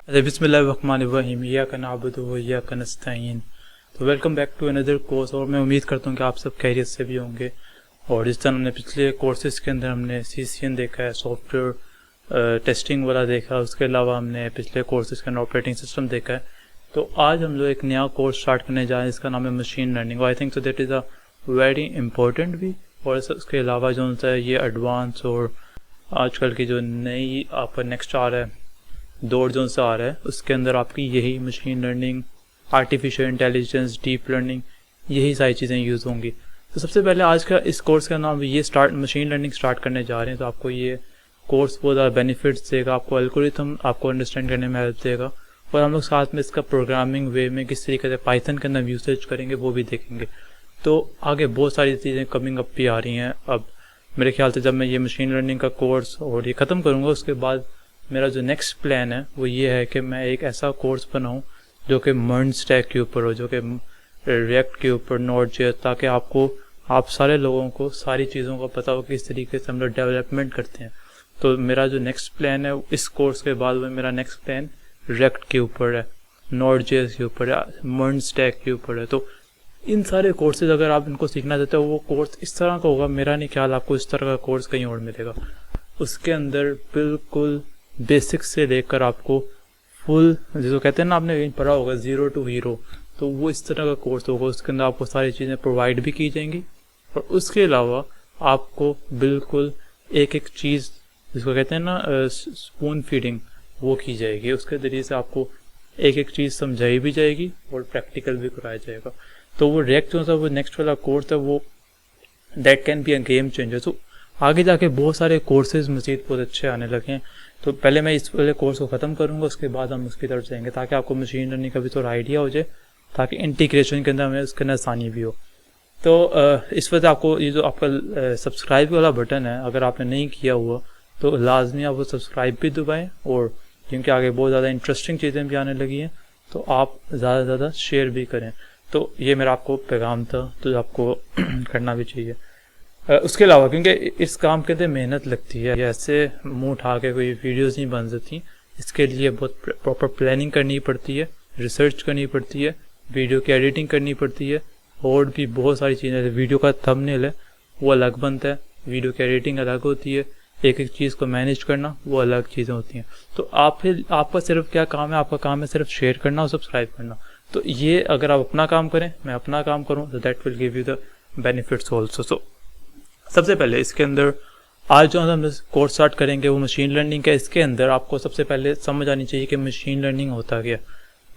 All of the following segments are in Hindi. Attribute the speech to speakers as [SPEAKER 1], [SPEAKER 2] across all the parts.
[SPEAKER 1] बिस्मिल्लाहिर्रहमानिर्रहीम इय्याका नअबुदु व इय्याका नस्तईन। तो welcome back to another course. और मैं उम्मीद करता हूँ कि आप सब खैरियत से भी होंगे। और जिस तरह हमने पिछले कोर्सेज़ के अंदर हमने CCN देखा है, सॉफ्टवेयर टेस्टिंग वाला देखा, उसके अलावा हमने पिछले कोर्सेज़ के अंदर ऑपरेटिंग सिस्टम देखा है। तो आज हम लोग एक नया कोर्स स्टार्ट करने जा रहे हैं, इसका नाम है machine learning. I think so that is a very important भी। और उसके अलावा जो होता है ये एडवांस और आजकल की जो नई आपका नेक्स्ट आ रहा है दौर जो से आ रहा है, उसके अंदर आपकी यही machine learning, artificial intelligence, deep learning, यही सारी चीज़ें यूज़ होंगी। तो सबसे पहले आज का इस कोर्स का नाम ये मशीन लर्निंग स्टार्ट करने जा रहे हैं। तो आपको ये कोर्स बहुत ज़्यादा बेनिफिट्स देगा, आपको एल्गोरिथम आपको अंडरस्टैंड करने में हेल्प देगा। और हम लोग साथ में इसका प्रोग्रामिंग वे में किस तरीके से पाइथन के अंदर यूसेज करेंगे वो भी देखेंगे। तो आगे बहुत सारी चीज़ें कमिंग अप भी आ रही हैं। अब मेरे ख्याल से जब मैं ये मशीन लर्निंग का कोर्स और ये ख़त्म करूँगा, उसके बाद मेरा जो नेक्स्ट प्लान है वो ये है कि मैं एक ऐसा कोर्स बनाऊं जो कि मर्न स्टैक के ऊपर हो, जो कि रिएक्ट के ऊपर, नोड.js, ताकि आप सारे लोगों को सारी चीज़ों का पता हो किस तरीके से हम लोग डेवलपमेंट करते हैं। तो मेरा जो नेक्स्ट प्लान है इस कोर्स के बाद वो मेरा नेक्स्ट प्लान रिएक्ट के ऊपर है, नोड.js के ऊपर है, मर्न स्टैक के ऊपर है। तो इन सारे कोर्सेज अगर आप इनको सीखना चाहते हो, वो कोर्स इस तरह का होगा। मेरा नहीं ख्याल आपको इस तरह का कोर्स कहीं और मिलेगा। उसके अंदर बिल्कुल बेसिक्स से लेकर आपको फुल, जिसको कहते हैं ना, आपने कहीं पढ़ा होगा 0 to हीरो, तो वो इस तरह का कोर्स होगा। उसके अंदर आपको सारी चीज़ें प्रोवाइड भी की जाएंगी और उसके अलावा आपको बिल्कुल एक एक चीज़, जिसको कहते हैं ना स्पून फीडिंग, वो की जाएगी। उसके ज़रिए से आपको एक एक चीज़ समझाई भी जाएगी और प्रैक्टिकल भी कराया जाएगा। तो वो रिएक्ट जो सा वो नेक्स्ट वाला कोर्स है, वो that can be a game changer. तो आगे जाके बहुत सारे कोर्सेज मज़ीद बहुत अच्छे आने लगे हैं। तो पहले मैं इस वाले कोर्स को ख़त्म करूंगा, उसके बाद हम उसकी तरफ जाएंगे ताकि आपको मशीन लर्निंग का भी थोड़ा आइडिया हो जाए, ताकि इंटीग्रेशन के अंदर हमें उसके अंदर आसानी भी हो। तो इस वजह आपको ये जो आपका सब्सक्राइब वाला बटन है, अगर आपने नहीं किया हुआ तो लाजमी आप वो सब्सक्राइब भी दबाएँ। और क्योंकि आगे बहुत ज़्यादा इंटरेस्टिंग चीज़ें भी आने लगी हैं, तो आप ज़्यादा से ज़्यादा शेयर भी करें। तो ये मेरा आपको पैगाम था, तो आपको करना भी चाहिए। उसके अलावा क्योंकि इस काम के अंदर मेहनत लगती है, ऐसे मुंह उठा के कोई वीडियोस नहीं बन सकती। इसके लिए बहुत प्रॉपर प्लानिंग करनी पड़ती है, रिसर्च करनी पड़ती है, वीडियो की एडिटिंग करनी पड़ती है, और भी बहुत सारी चीज़ें। वीडियो का थंबनेल है वो अलग बनता है, वीडियो की एडिटिंग अलग होती है, एक एक चीज़ को मैनेज करना वो अलग चीज़ें होती हैं। तो आपका सिर्फ क्या काम है? आपका काम है सिर्फ शेयर करना और सब्सक्राइब करना। तो ये अगर आप अपना काम करें, मैं अपना काम करूँ, तो that will give you the benefits also. So सबसे पहले इसके अंदर आज जो हम कोर्स स्टार्ट करेंगे वो मशीन लर्निंग का। इसके अंदर आपको सबसे पहले समझ आनी चाहिए कि मशीन लर्निंग होता क्या।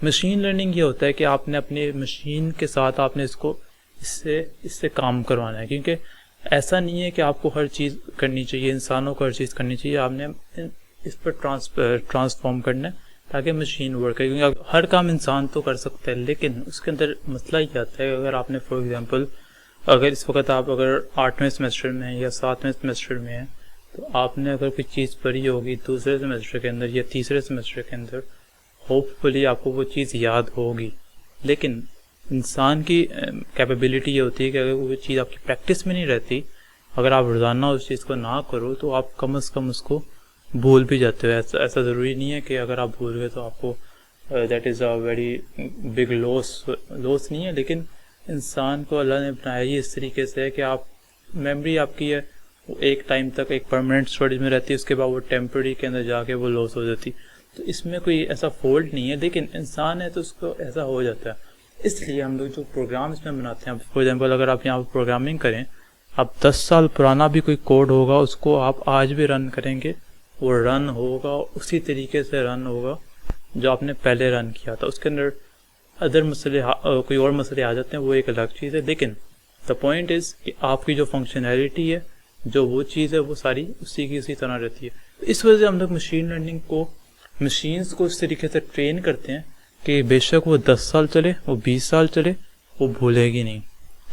[SPEAKER 1] मशीन लर्निंग ये होता है कि आपने अपने मशीन के साथ आपने इससे काम करवाना है। क्योंकि ऐसा नहीं है कि आपको हर चीज़ करनी चाहिए, इंसानों को हर चीज़ करनी चाहिए, आपने इस पर ट्रांसफॉर्म करना है ताकि मशीन वर्क करे। क्योंकि हर काम इंसान तो कर सकता है, लेकिन उसके अंदर मसला ये आता है, अगर आपने फॉर एग्जाम्पल अगर इस वक्त आप अगर 8वें सेमेस्टर में हैं या 7वें सेमेस्टर में हैं, तो आपने अगर कोई चीज़ पढ़ी होगी दूसरे सेमेस्टर के अंदर या तीसरे सेमेस्टर के अंदर, होपफुली आपको वो चीज़ याद होगी। लेकिन इंसान की कैपेबिलिटी ये होती है कि अगर वो चीज़ आपकी प्रैक्टिस में नहीं रहती, अगर आप रोज़ाना उस चीज़ को ना करो, तो आप कम से कम उसको भूल भी जाते हो। ऐसा ज़रूरी नहीं है कि अगर आप भूल गए तो आपको that is a very big loss नहीं है। लेकिन इंसान को अल्लाह ने बनाया ही इस तरीके से है कि आप मेमोरी आपकी है वो एक टाइम तक एक परमानेंट स्टोरेज में रहती है, उसके बाद वो टेम्पररी के अंदर जाके वो लॉस हो जाती। तो इसमें कोई ऐसा फॉल्ट नहीं है, लेकिन इंसान है तो उसको ऐसा हो जाता है। इसलिए हम लोग जो प्रोग्राम इसमें बनाते हैं, फॉर एग्जाम्पल अगर आप यहाँ पर प्रोग्रामिंग करें, अब 10 साल पुराना भी कोई कोड होगा, उसको आप आज भी रन करेंगे, वो रन होगा उसी तरीके से रन होगा जो आपने पहले रन किया था। उसके अंदर अदर मसले कोई और मसले आ जाते हैं, वो एक अलग चीज़ है। लेकिन द पॉइंट इज़ कि आपकी जो फंक्शनैलिटी है, जो वो चीज़ है, वो सारी उसी की उसी तरह रहती है। इस वजह से हम लोग मशीन लर्निंग को, मशीन्स को इस तरीके से ट्रेन करते हैं कि बेशक वो 10 साल चले, वो 20 साल चले, वो भूलेगी नहीं।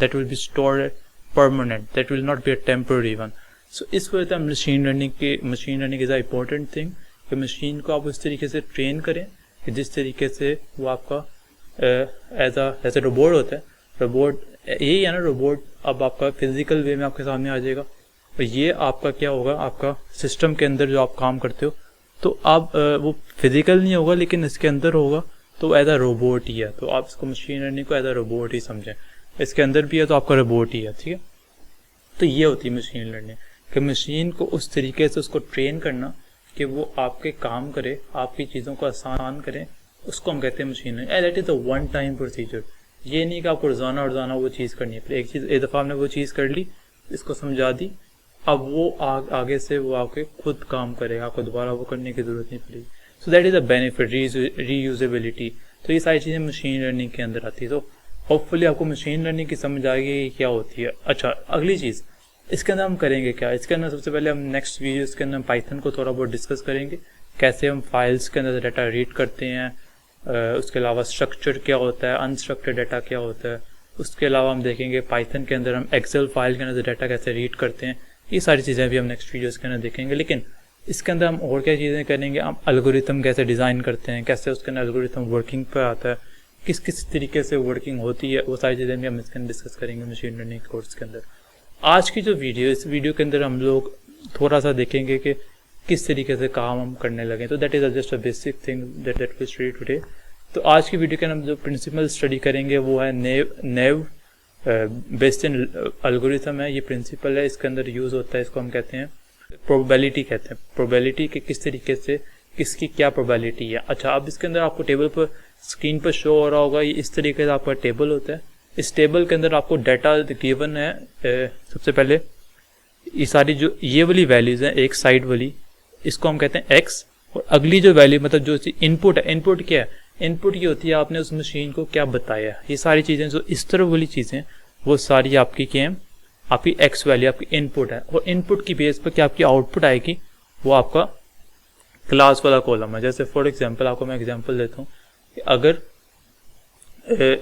[SPEAKER 1] That will be stored permanent, that will not be a temporary one. So इस वजह से machine learning is a important thing कि मशीन को आप उस तरीके से ट्रेन करें कि जिस तरीके से वो आपका एज ए रोबोट होता है। रोबोट यही है ना, रोबोट अब आपका फिजिकल वे में आपके सामने आ जाएगा। और ये आपका क्या होगा, आपका सिस्टम के अंदर जो आप काम करते हो तो आप वो फिजिकल नहीं होगा लेकिन इसके अंदर होगा, तो एज अ रोबोट ही है। तो आप इसको मशीन लर्निंग को एज अ रोबोट ही समझें, इसके अंदर भी है तो आपका रोबोट ही है, ठीक है। तो ये होती है मशीन लर्निंग, कि मशीन को उस तरीके से उसको ट्रेन करना कि वो आपके काम करे, आपकी चीज़ों को आसान करें, उसको हम कहते हैं machine learning. That is the one time procedure. ये नहीं कि आपको रोजाना वो चीज़ करनी है, एक चीज़ एक दफ़ा आपने वो चीज़ कर ली, इसको समझा दी, अब वो आगे से वो आपके खुद काम करेगा, आपको दोबारा वो करने की जरूरत नहीं पड़ेगी। So that is a benefit, reusability. तो ये सारी चीज़ें मशीन लर्निंग के अंदर आती है। तो होपफुली आपको मशीन लर्निंग की समझ आएगी क्या होती है। अच्छा, अगली चीज़ इसके अंदर हम करेंगे क्या, इसके अंदर सबसे पहले हम नेक्स्ट वीडियोस के अंदर पाइथन को थोड़ा बहुत डिस्कस करेंगे, कैसे हम फाइल्स के अंदर डाटा रीड करते हैं, उसके अलावा स्ट्रक्चर क्या होता है, अनस्ट्रक्चर्ड डाटा क्या होता है। उसके अलावा हम देखेंगे पाइथन के अंदर हम एक्सेल फाइल के अंदर डाटा कैसे रीड करते हैं। ये सारी चीज़ें भी हम नेक्स्ट वीडियोस के अंदर देखेंगे। लेकिन इसके अंदर हम और क्या चीज़ें करेंगे, हम एल्गोरिथम कैसे डिज़ाइन करते हैं, कैसे उसके अंदर एल्गोरिथम वर्किंग पर आता है, किस किस तरीके से वर्किंग होती है, वो सारी चीज़ें भी हम इसके अंदर डिस्कस करेंगे मशीन लर्निंग कोर्स के अंदर। आज की जो वीडियो, इस वीडियो के अंदर हम लोग थोड़ा सा देखेंगे कि किस तरीके से काम हम करने लगे। तो that is just a basic thing that we study today. तो आज की वीडियो के अंदर हम जो प्रिंसिपल स्टडी करेंगे वो है नेव बेस्ड इन एल्गोरिथम है। ये प्रिंसिपल है, इसके अंदर यूज़ होता है, इसको हम कहते हैं प्रोबेबिलिटी कहते हैं। प्रोबेबिलिटी के किस तरीके से किसकी क्या प्रोबेबिलिटी है। अच्छा, अब इसके अंदर आपको टेबल पर स्क्रीन पर शो हो रहा होगा, ये इस तरीके से आपका टेबल होता है। इस टेबल के अंदर आपको डाटा गिवन है। सबसे पहले ये सारी जो ये वाली वैल्यूज हैं, एक साइड वाली, इसको हम कहते हैं एक्स, और अगली जो वैल्यू मतलब जो इनपुट है, इनपुट क्या है, इनपुट ये होती है आपने उस मशीन को क्या बताया। ये सारी चीज़ें जो इस तरह वाली चीज़ें वो सारी आपकी क्या है, आपकी एक्स वैल्यू आपकी इनपुट है, और इनपुट की बेस पर क्या आपकी आउटपुट आएगी, वो आपका क्लास वाला कॉलम है। जैसे फॉर एग्जाम्पल आपको मैं एग्जाम्पल देता हूँ कि अगर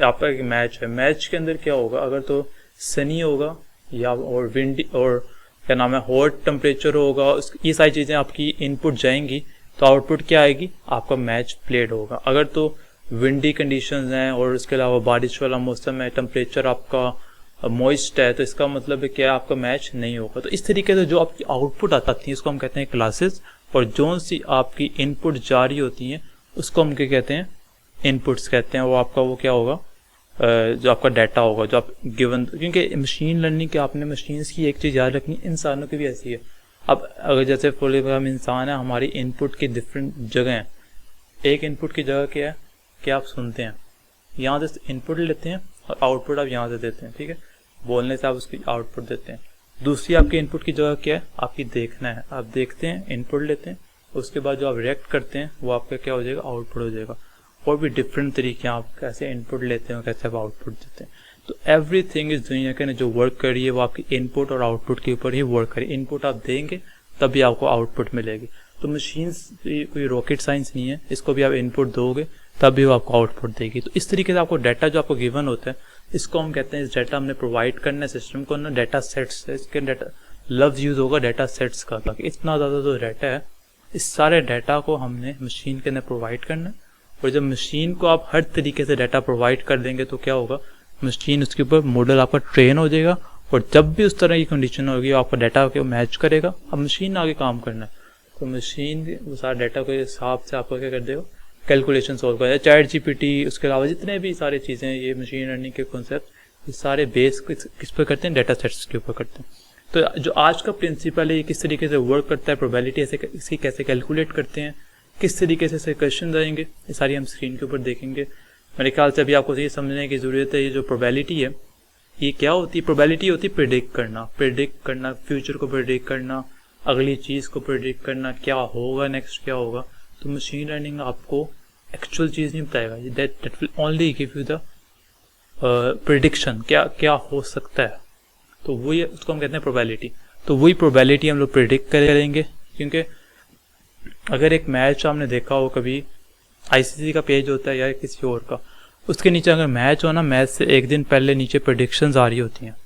[SPEAKER 1] आपका एक मैच है, मैच के अंदर क्या होगा, अगर तो सनी होगा या और विंडी और क्या नाम है हॉट टेम्परेचर होगा, ये सारी चीज़ें आपकी इनपुट जाएंगी, तो आउटपुट क्या आएगी, आपका मैच प्लेड होगा। अगर तो विंडी कंडीशंस हैं और उसके अलावा बारिश वाला मौसम है, टेम्परेचर आपका मॉइस्ट है, तो इसका मतलब है क्या आपका मैच नहीं होगा। तो इस तरीके से जो आपकी आउटपुट आती है उसको हम कहते हैं क्लासेस, और जो सी आपकी इनपुट जारी होती हैं उसको हम क्या कहते हैं, इनपुट्स कहते हैं। वो आपका वो क्या होगा, जो आपका डाटा होगा जो आप गिवन, क्योंकि मशीन लर्निंग के आपने मशीन्स की एक चीज़ याद रखनी, इंसानों की भी ऐसी है। अब अगर जैसे फॉर हम इंसान है, हमारी इनपुट की डिफरेंट जगह हैं। एक इनपुट की जगह क्या है कि आप सुनते हैं, यहाँ से इनपुट लेते हैं और आउटपुट आप यहाँ से देते हैं, ठीक है, बोलने से आप उसकी आउटपुट देते हैं। दूसरी आपकी इनपुट की जगह क्या है, आपकी देखना है, आप देखते हैं, इनपुट लेते हैं, उसके बाद जो आप रिएक्ट करते हैं वो आपका क्या हो जाएगा, आउटपुट हो जाएगा। और भी डिफरेंट तरीके आप कैसे इनपुट लेते हैं और कैसे आप आउटपुट देते हैं। तो एवरीथिंग इस दुनिया के जो वर्क करी है वो आपकी इनपुट और आउटपुट के ऊपर ही वर्क करी। इनपुट आप देंगे तभी आपको आउटपुट मिलेगी। तो मशीन्स कोई रॉकेट साइंस नहीं है, इसको भी आप इनपुट दोगे तभी वो आपको आउटपुट देगी। तो इस तरीके से आपको डाटा जो आपको गिवन होता है, इसको हम कहते हैं, इस डाटा हमने प्रोवाइड करना है सिस्टम को ना, डाटा सेट्स है। इसके डाटा लफ्ज यूज होगा डाटा सेट्स का, ताकि इतना ज़्यादा जो डाटा है, इस सारे डाटा को हमने मशीन के अंदर प्रोवाइड करना है। और जब मशीन को आप हर तरीके से डाटा प्रोवाइड कर देंगे तो क्या होगा, मशीन उसके ऊपर मॉडल आपका ट्रेन हो जाएगा, और जब भी उस तरह की कंडीशन होगी आपका डाटा को मैच करेगा। अब मशीन आगे काम करना है, तो मशीन वो सारा डाटा के हिसाब से आपको क्या कर देगा, कैलकुलेशन सॉल्व कर देगा। चैट जीपीटी, उसके अलावा जितने भी सारी चीज़ें, ये मशीन लर्निंग के कॉन्सेप्ट, ये सारे बेस किस पर करते हैं, डाटा सेट्स के ऊपर करते हैं। तो जो आज का प्रिंसिपल है, ये किस तरीके से वर्क करता है, प्रोबेबिलिटी इसकी कैसे कैलकुलेट करते हैं, किस तरीके से क्वेश्चन आएंगे, ये सारी हम स्क्रीन के ऊपर देखेंगे। मेरे ख्याल से अभी आपको ये समझने की ज़रूरत है, ये जो प्रोबेबिलिटी है ये क्या होती है। प्रोबेबिलिटी होती है प्रेडिक्ट करना, फ्यूचर को प्रेडिक्ट करना, अगली चीज़ को प्रेडिक्ट करना, क्या होगा नेक्स्ट, क्या होगा। तो मशीन लर्निंग आपको एक्चुअल चीज़ नहीं बताएगा, that will only give you the prediction, क्या हो सकता है। तो वही उसको हम कहते हैं प्रोबेबिलिटी। तो वही प्रोबेबिलिटी हम लोग प्रेडिक्ट करेंगे, क्योंकि अगर एक मैच आपने देखा हो कभी, आईसीसी का पेज होता है या किसी और का, उसके नीचे अगर मैच हो ना, मैच से एक दिन पहले नीचे प्रेडिक्शंस आ रही होती हैं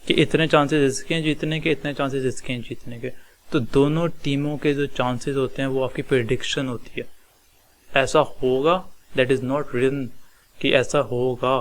[SPEAKER 1] कि इतने चांसेस इसके हैं जीतने के, इतने चांसेस इसके हैं जीतने के। तो दोनों टीमों के जो चांसेस होते हैं वो आपकी प्रेडिक्शन होती है। ऐसा होगा, दैट इज नॉट रिटन कि ऐसा होगा,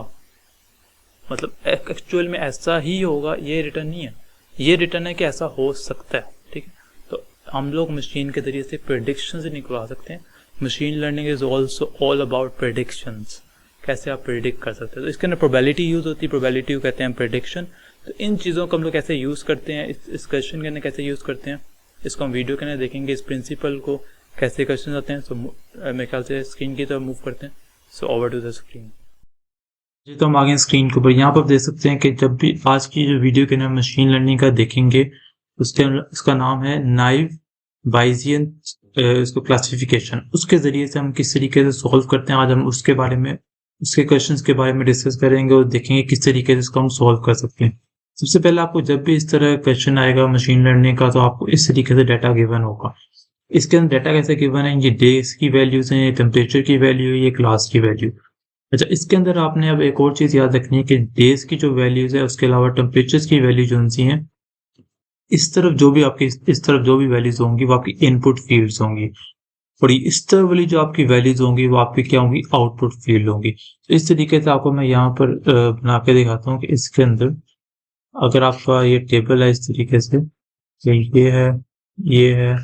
[SPEAKER 1] मतलब एक्चुअल में ऐसा ही होगा, ये रिटर्न नहीं है, ये रिटर्न है कि ऐसा हो सकता है, ठीक है। तो हम लोग मशीन के ज़रिए से प्रेडिक्शन से निकलवा सकते हैं। Machine learning is also all about predictions, कैसे आप प्रेडिक्ट कर सकते हैं। तो इसके अंदर प्रोबेबिलिटी यूज़ होती है, प्रोबेबिलिटी को कहते हैं प्रेडिक्शन। तो इन चीज़ों को हम लोग कैसे यूज़ करते हैं, इस क्वेश्चन के अंदर कैसे यूज़ करते हैं, इसको हम वीडियो के अंदर देखेंगे। इस प्रिंसिपल को कैसे क्वेश्चन आते हैं। सो मेरे ख्याल से स्क्रीन की तरफ मूव करते हैं। So over to the screen ji. तो हम आगे स्क्रीन के ऊपर यहाँ पर देख सकते हैं कि जब भी आज की जो वीडियो के अंदर मशीन लर्निंग का देखेंगे, उसका नाम है नाइव बाइजियन इसको क्लासिफिकेशन। उसके ज़रिए से हम किस तरीके से सॉल्व करते हैं, आज हम उसके बारे में, उसके क्वेश्चंस के बारे में डिस्कस करेंगे और देखेंगे किस तरीके से इसको हम सॉल्व कर सकते हैं। सबसे पहले आपको जब भी इस तरह क्वेश्चन आएगा मशीन लर्निंग का, तो आपको इस तरीके से डाटा गिवन होगा। इसके अंदर डाटा कैसे गिवन है, ये डेज की वैल्यूज हैं, ये टेम्परेचर की वैल्यू है, ये क्लास की वैल्यू। अच्छा, इसके अंदर आपने अब एक और चीज़ याद रखनी है कि डेज की जो वैल्यूज है, उसके अलावा टेम्परेचर की वैल्यू जो सी हैं, इस तरफ जो भी आपकी इस तरफ जो भी वैल्यूज होंगी वो आपकी इनपुट फील्ड्स होंगी, और इस तरफ वाली जो आपकी वैल्यूज होंगी वो आपकी क्या होंगी, आउटपुट फील्ड होंगी। तो इस तरीके से आपको मैं यहाँ पर बना के दिखाता हूँ कि इसके अंदर अगर आपका ये टेबल है इस तरीके से, ये है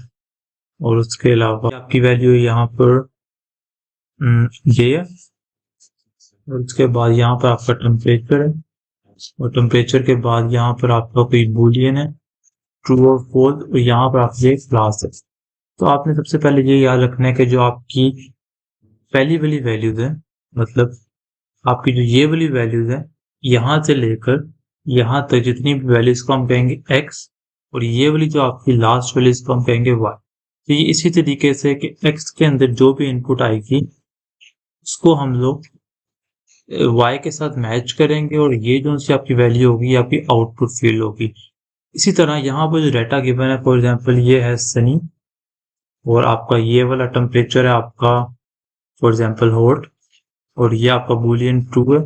[SPEAKER 1] और उसके अलावा आपकी वैल्यू यहाँ पर ये है, और उसके बाद यहाँ पर आपका टेम्परेचर है, और टेम्परेचर के बाद यहाँ पर आपका कोई बूलियन है, ट्रू और फॉल्स, और यहाँ पर आपकी एक क्लास है। तो आपने सबसे पहले ये याद रखना है कि जो आपकी पहली वाली वैल्यूज है, मतलब आपकी जो ये वाली वैल्यूज है, यहाँ से लेकर यहाँ तक जितनी भी वैल्यूज को हम कहेंगे x, और ये वाली जो आपकी लास्ट वैल्यूज को हम कहेंगे y। तो ये इसी तरीके से कि x के अंदर जो भी इनपुट आएगी उसको हम लोग y के साथ मैच करेंगे, और ये जो सी आपकी वैल्यू होगी ये आपकी आउटपुट फील्ड होगी। इसी तरह यहाँ पर जो डाटा गिवन है, फॉर एग्जांपल ये है सनी, और आपका ये वाला टेम्परेचर है आपका फॉर एग्जांपल हॉट, और ये आपका बूलियन ट्रू है।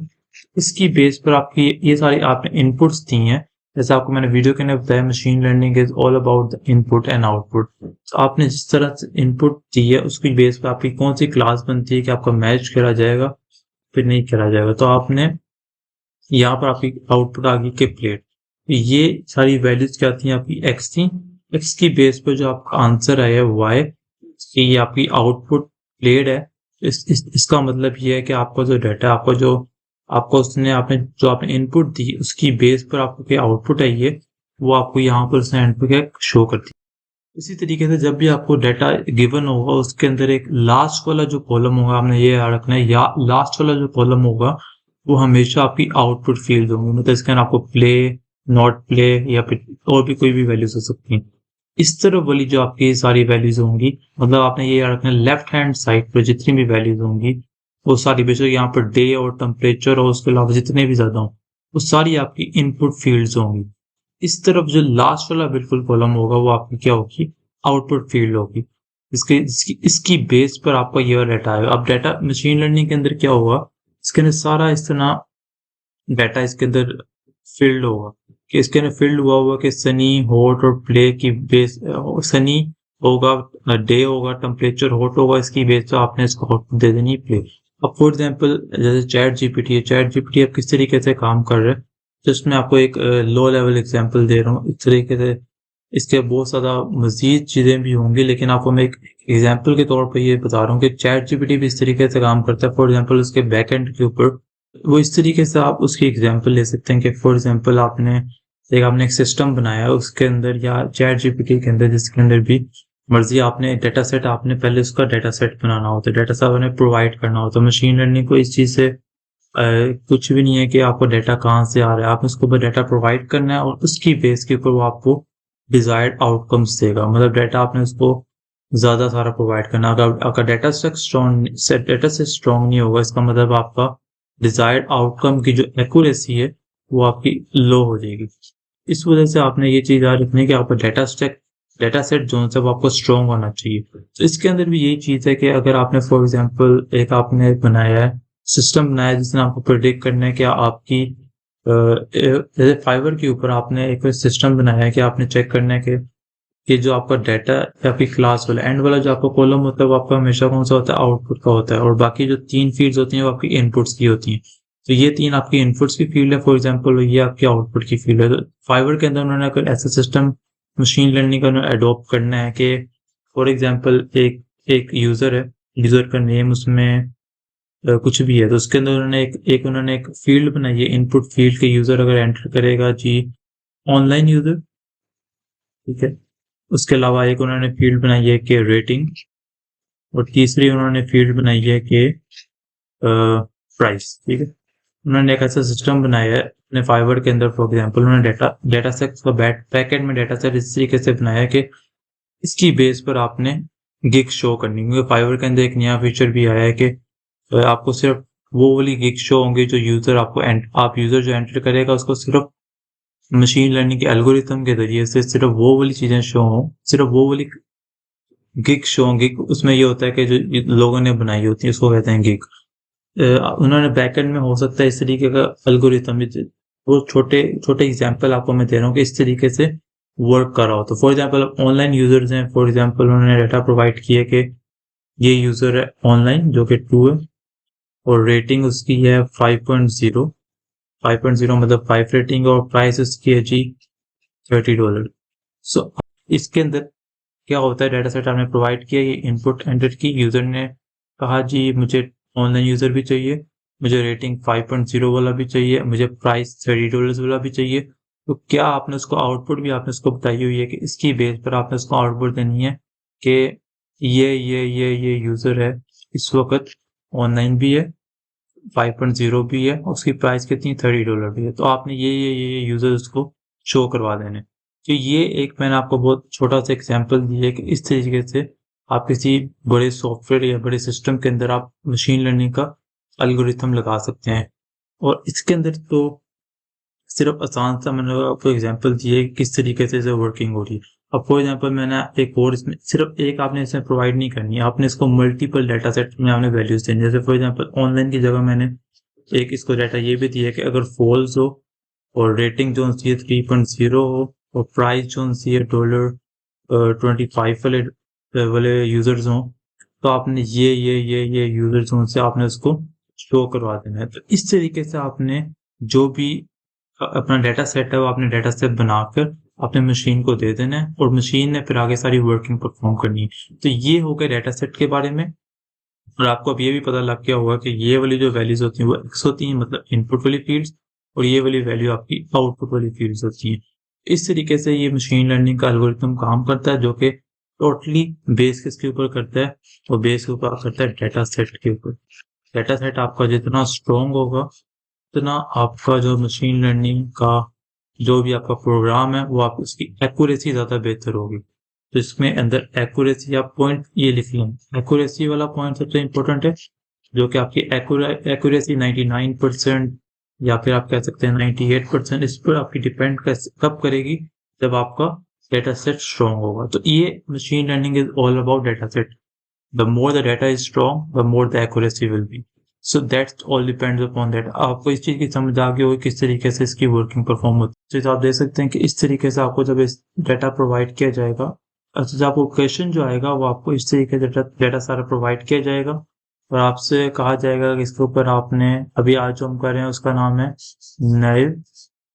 [SPEAKER 1] इसकी बेस पर आपकी ये सारी आपने इनपुट्स दी हैं। जैसे आपको मैंने वीडियो के अंदर बताया, machine learning is all about the input and output. तो आपने जिस तरह से इनपुट दी है उसकी बेस पर आपकी कौन सी क्लास बनती है कि आपका मैच करा जाएगा फिर नहीं करा जाएगा। तो आपने यहाँ पर आपकी आउटपुट आ गई कि प्लेट, ये सारी वैल्यूज क्या थी, आपकी एक्स थी। एक्स की बेस पर जो आपका आंसर आया वाई, ये आपकी आउटपुट प्लेट है। इसका मतलब ये है कि आपका जो डाटा, आपका जो आपको आपने इनपुट दी उसकी बेस पर आपको क्या आउटपुट है, ये वो आपको यहाँ पर उसने एंड पे क्या शो करती है। इसी तरीके से जब भी आपको डाटा गिवन होगा उसके अंदर एक लास्ट वाला जो कॉलम होगा, आपने ये याद रखना है, या लास्ट वाला जो कॉलम होगा वो हमेशा आपकी आउटपुट फील्ड होंगी। मतलब इसके अंदर आपको प्ले, नॉट प्ले, या फिर और भी कोई भी वैल्यूज हो सकती हैं। इस तरफ वाली जो आपकी सारी वैल्यूज होंगी, मतलब आपने ये याद रखना है, लेफ्ट हैंड साइड पर जितनी भी वैल्यूज होंगी वो सारी, बेशक यहाँ पर डे और टेम्परेचर और उसके अलावा जितने भी ज्यादा हों, वो सारी आपकी इनपुट फील्ड्स होंगी। इस तरफ जो लास्ट वाला बिल्कुल कॉलम होगा वो आपकी क्या होगी, आउटपुट फील्ड होगी। इसकी बेस पर आपका ये डाटा आएगा। अब डाटा मशीन लर्निंग के अंदर क्या होगा, इसके अंदर सारा इस तरह डाटा इसके अंदर फील्ड होगा, कि इसके अंदर फील्ड हुआ कि सनी, हॉट और प्ले की बेस, सनी होगा, डे होगा, टेम्परेचर हॉट होगा, इसकी बेस पर आपने इसको आउटपुट दे देनी प्ले। अब फॉर एग्जांपल जैसे चैट जीपीटी है, चैट जीपीटी अब किस तरीके से काम कर रहा है, तो इसमें आपको एक लो लेवल एग्जांपल दे रहा हूँ। इस तरीके से इसके बहुत ज़्यादा मजीद चीज़ें भी होंगी, लेकिन आपको मैं एक एग्जांपल के तौर पर ये बता रहा हूँ कि चैट जीपीटी भी इस तरीके से काम करता है। फॉर एग्जांपल उसके बैक एंड के ऊपर वो इस तरीके से आप उसकी एग्जांपल ले सकते हैं कि फॉर एग्जांपल आपने एक सिस्टम बनाया है उसके अंदर, या चैट जीपीटी के अंदर, जिसके अंदर भी मर्जी आपने डाटा सेट, आपने पहले उसका डाटा सेट बनाना होता है, डाटा सेट आपने प्रोवाइड करना होता है। मशीन लर्निंग को इस चीज़ से कुछ भी नहीं है कि आपको डाटा कहाँ से आ रहा है, आपने उसको बस डाटा प्रोवाइड करना है और उसकी बेस के ऊपर वो आपको डिजायर्ड आउटकम्स देगा। मतलब डाटा आपने उसको ज़्यादा सारा प्रोवाइड करना। अगर आपका डाटा सेट स्ट्रॉन्ग नहीं होगा, इसका मतलब आपका डिजायर्ड आउटकम की जो एक्यूरेसी है वो आपकी लो हो जाएगी। इस वजह से आपने ये चीज़ याद रखनी है कि आपका डाटा सेट जो है वो आपको स्ट्रॉन्ग होना चाहिए। तो इसके अंदर भी यही चीज़ है कि अगर आपने फॉर एग्जांपल एक आपने बनाया है सिस्टम बनाया है जिसने आपको प्रेडिक्ट करना है कि आपकी जैसे फाइवर के ऊपर आपने एक सिस्टम बनाया है कि आपने चेक करना है कि जो आपका डाटा या आपकी क्लास वाला एंड वाला जो आपका कॉलम होता है वो आपका हमेशा कौन सा होता है, आउटपुट का होता है, और बाकी जो 3 फील्ड्स होती हैं वो आपकी इनपुट्स की होती हैं। तो ये 3 आपकी इनपुट्स की फील्ड है फॉर एग्जांपल, ये आपकी आउटपुट की फील्ड है। तो फाइवर के अंदर उन्होंने अगर ऐसा सिस्टम मशीन लर्निंग का अडॉप्ट करना है कि फॉर एग्जांपल एक यूज़र है, यूज़र का नेम उसमें कुछ भी है, तो उसके अंदर उन्होंने एक फील्ड बनाई है, इनपुट फील्ड के यूज़र अगर एंटर करेगा जी ऑनलाइन यूज़र, ठीक है। उसके अलावा एक उन्होंने फील्ड बनाई है कि रेटिंग, और तीसरी उन्होंने फील्ड बनाई है कि प्राइस, ठीक है। उन्होंने एक ऐसा सिस्टम बनाया है अपने फाइवर के अंदर, फॉर एग्जांपल उन्होंने डेटा सेट का बैकएंड में डेटा सेट इस तरीके से बनाया है कि इसकी बेस पर आपने गिग शो करनी, क्योंकि फाइवर के अंदर एक नया फीचर भी आया है कि आपको सिर्फ वो वाली गिग शो होंगी जो यूजर आपको आप यूजर जो एंटर करेगा उसको सिर्फ मशीन लर्निंग के एल्गोरिथम के जरिए से सिर्फ वो वाली चीजें शो हो, सिर्फ वो वाली गिग शो होंगी। उसमें ये होता है कि जो लोगों ने बनाई होती है उसको कहते हैं गिग। उन्होंने बैकएंड में हो सकता है इस तरीके का एल्गोरिथम, वो छोटे छोटे एग्जांपल आपको मैं दे रहा हूँ कि इस तरीके से वर्क कर रहा हो। तो फॉर एग्जांपल ऑनलाइन यूजर्स हैं, फॉर एग्जांपल उन्होंने डाटा प्रोवाइड किया कि ये यूजर है ऑनलाइन जो कि ट्रू है, और रेटिंग उसकी है 5.0, 5.0 मतलब 5 रेटिंग, और प्राइस उसकी है जी $30। सो इसके अंदर क्या होता है, डाटा सेट आपने प्रोवाइड किया, ये इनपुट एंटर की, यूजर ने कहा जी मुझे ऑनलाइन यूजर भी चाहिए, मुझे रेटिंग 5.0 वाला भी चाहिए, मुझे प्राइस $30 वाला भी चाहिए। तो क्या आपने उसको आउटपुट भी आपने उसको बताई हुई है कि इसकी बेस पर आपने उसको आउटपुट देनी है कि ये यूजर है इस वक्त ऑनलाइन भी है, 5.0 भी है, और उसकी प्राइस कितनी $30 भी है। तो आपने ये यूजर उसको शो करवा देने। तो ये एक मैंने आपको बहुत छोटा सा एग्जांपल दिया है कि इस तरीके से आप किसी बड़े सॉफ्टवेयर या बड़े सिस्टम के अंदर आप मशीन लर्निंग का एल्गोरिथम लगा सकते हैं। और इसके अंदर तो सिर्फ आसान सा मैंने आपको एग्जांपल दिए कि किस तरीके से इसे वर्किंग हो रही है। अब फॉर एग्जांपल मैंने एक और इसमें सिर्फ एक आपने इसमें प्रोवाइड नहीं करनी है, आपने इसको मल्टीपल डाटा सेट में आपने वैल्यूज देनी है। जैसे फॉर एग्जांपल ऑनलाइन की जगह मैंने एक इसको डाटा ये भी दिया कि अगर फॉल्स हो और रेटिंग जो सी है 3.0 हो और प्राइस जो सी है $25 वाले यूजर्स हों, तो आपने ये यूजर जोन से आपने उसको शो करवा देना है। तो इस तरीके से आपने जो भी अपना डाटा सेट है वो आपने डाटा सेट बनाकर अपने मशीन को दे देना है, और मशीन ने फिर आगे सारी वर्किंग परफॉर्म करनी है। तो ये हो गया डाटा सेट के बारे में। और आपको अब ये भी पता लग गया होगा कि ये वाली जो वैल्यूज होती हैं वो एक्स होती हैं, मतलब इनपुट वाली फील्ड्स, और ये वाली वैल्यू आपकी आउटपुट वाली फील्ड्स होती हैं। इस तरीके से ये मशीन लर्निंग का एल्गोरिथम काम करता है, जो कि टोटली बेस किसके ऊपर करता है, और बेस के ऊपर करता है डाटा सेट के ऊपर। डाटा सेट आपका जितना स्ट्रॉन्ग होगा उतना आपका जो मशीन लर्निंग का जो भी आपका प्रोग्राम है वो आप उसकी एक्यूरेसी ज़्यादा बेहतर होगी। तो इसमें अंदर एक्यूरेसी आप पॉइंट ये लिख लें, एक्यूरेसी वाला पॉइंट सबसे इम्पोर्टेंट है, जो कि आपकी एक्यूरेसी 99% या फिर आप कह सकते हैं 98%, इस पर आपकी डिपेंड कब करेगी, जब आपका डेटा सेट स्ट्रॉन्ग होगा। तो ये machine learning is all about data set. The more the data is strong the more the accuracy will be. So that's all depends upon that. आपको इस चीज़ की समझ आ गई होगी किस तरीके से इसकी वर्किंग परफॉर्म होती है। तो आप देख सकते हैं कि इस तरीके से आपको जब इस डाटा प्रोवाइड किया जाएगा, अच्छा जब आपको क्वेश्चन जो आएगा वो आपको इस तरीके से डाटा सारा प्रोवाइड किया जाएगा, और आपसे कहा जाएगा कि इसके ऊपर आपने अभी आज जो हम कर रहे हैं उसका नाम है नाइव।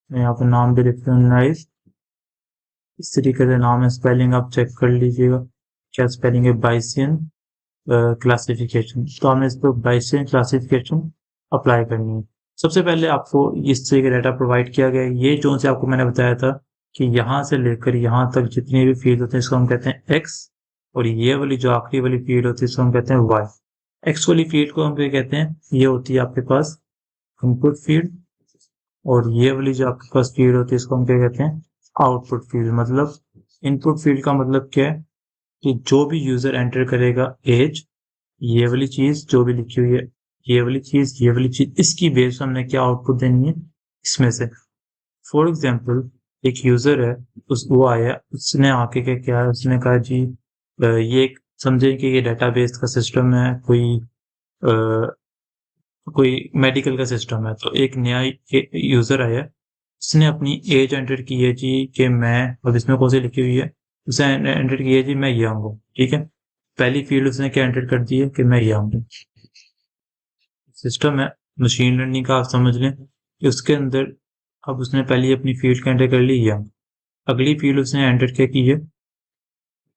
[SPEAKER 1] मैं यहाँ पर नाम भी लिखता हूँ नाइव, इस तरीके से नाम है। स्पेलिंग आप चेक कर लीजिएगा क्या स्पेलिंग है, बाइसियन क्लासिफिकेशन। तो हमने इस पर बाइसियन क्लासिफिकेशन अप्लाई करनी है। सबसे पहले आपको इस तरीके का डाटा प्रोवाइड किया गया है। ये जो से आपको मैंने बताया था कि यहाँ से लेकर यहाँ तक जितने भी फील्ड होते हैं इसको हम कहते हैं एक्स, और ये वाली जो आखिरी वाली फील्ड होती है इसको हम कहते हैं वाई। एक्स वाली फील्ड को हम क्या कहते हैं, ये होती है आपके पास इनपुट फील्ड, और ये वाली जो आपके पास फील्ड होती है इसको हम क्या कहते हैं आउटपुट फील्ड। मतलब इनपुट फील्ड का मतलब क्या है कि जो भी यूजर एंटर करेगा एज, ये वाली चीज जो भी लिखी हुई है, ये वाली चीज, इसकी बेस हमने क्या आउटपुट देनी है इसमें से। फॉर एग्जाम्पल एक यूजर है, वो आया, उसने आके क्या किया है, उसने कहा जी ये समझे कि ये डेटाबेस का सिस्टम है, कोई मेडिकल का सिस्टम है। तो एक नया यूजर आया, उसने अपनी एज एंटर की है जी कि मैं, अब इसमें कौन सी लिखी हुई है, उसने एंटर की है जी मैं यंग हूँ, ठीक है। पहली फील्ड उसने क्या एंटर कर दी है कि मैं यंग हूँ। सिस्टम है मशीन लर्निंग का, आप समझ लें कि उसके अंदर अब उसने पहले अपनी फील्ड का एंटर कर ली यंग, अगली फील्ड उसने एंटर क्या की है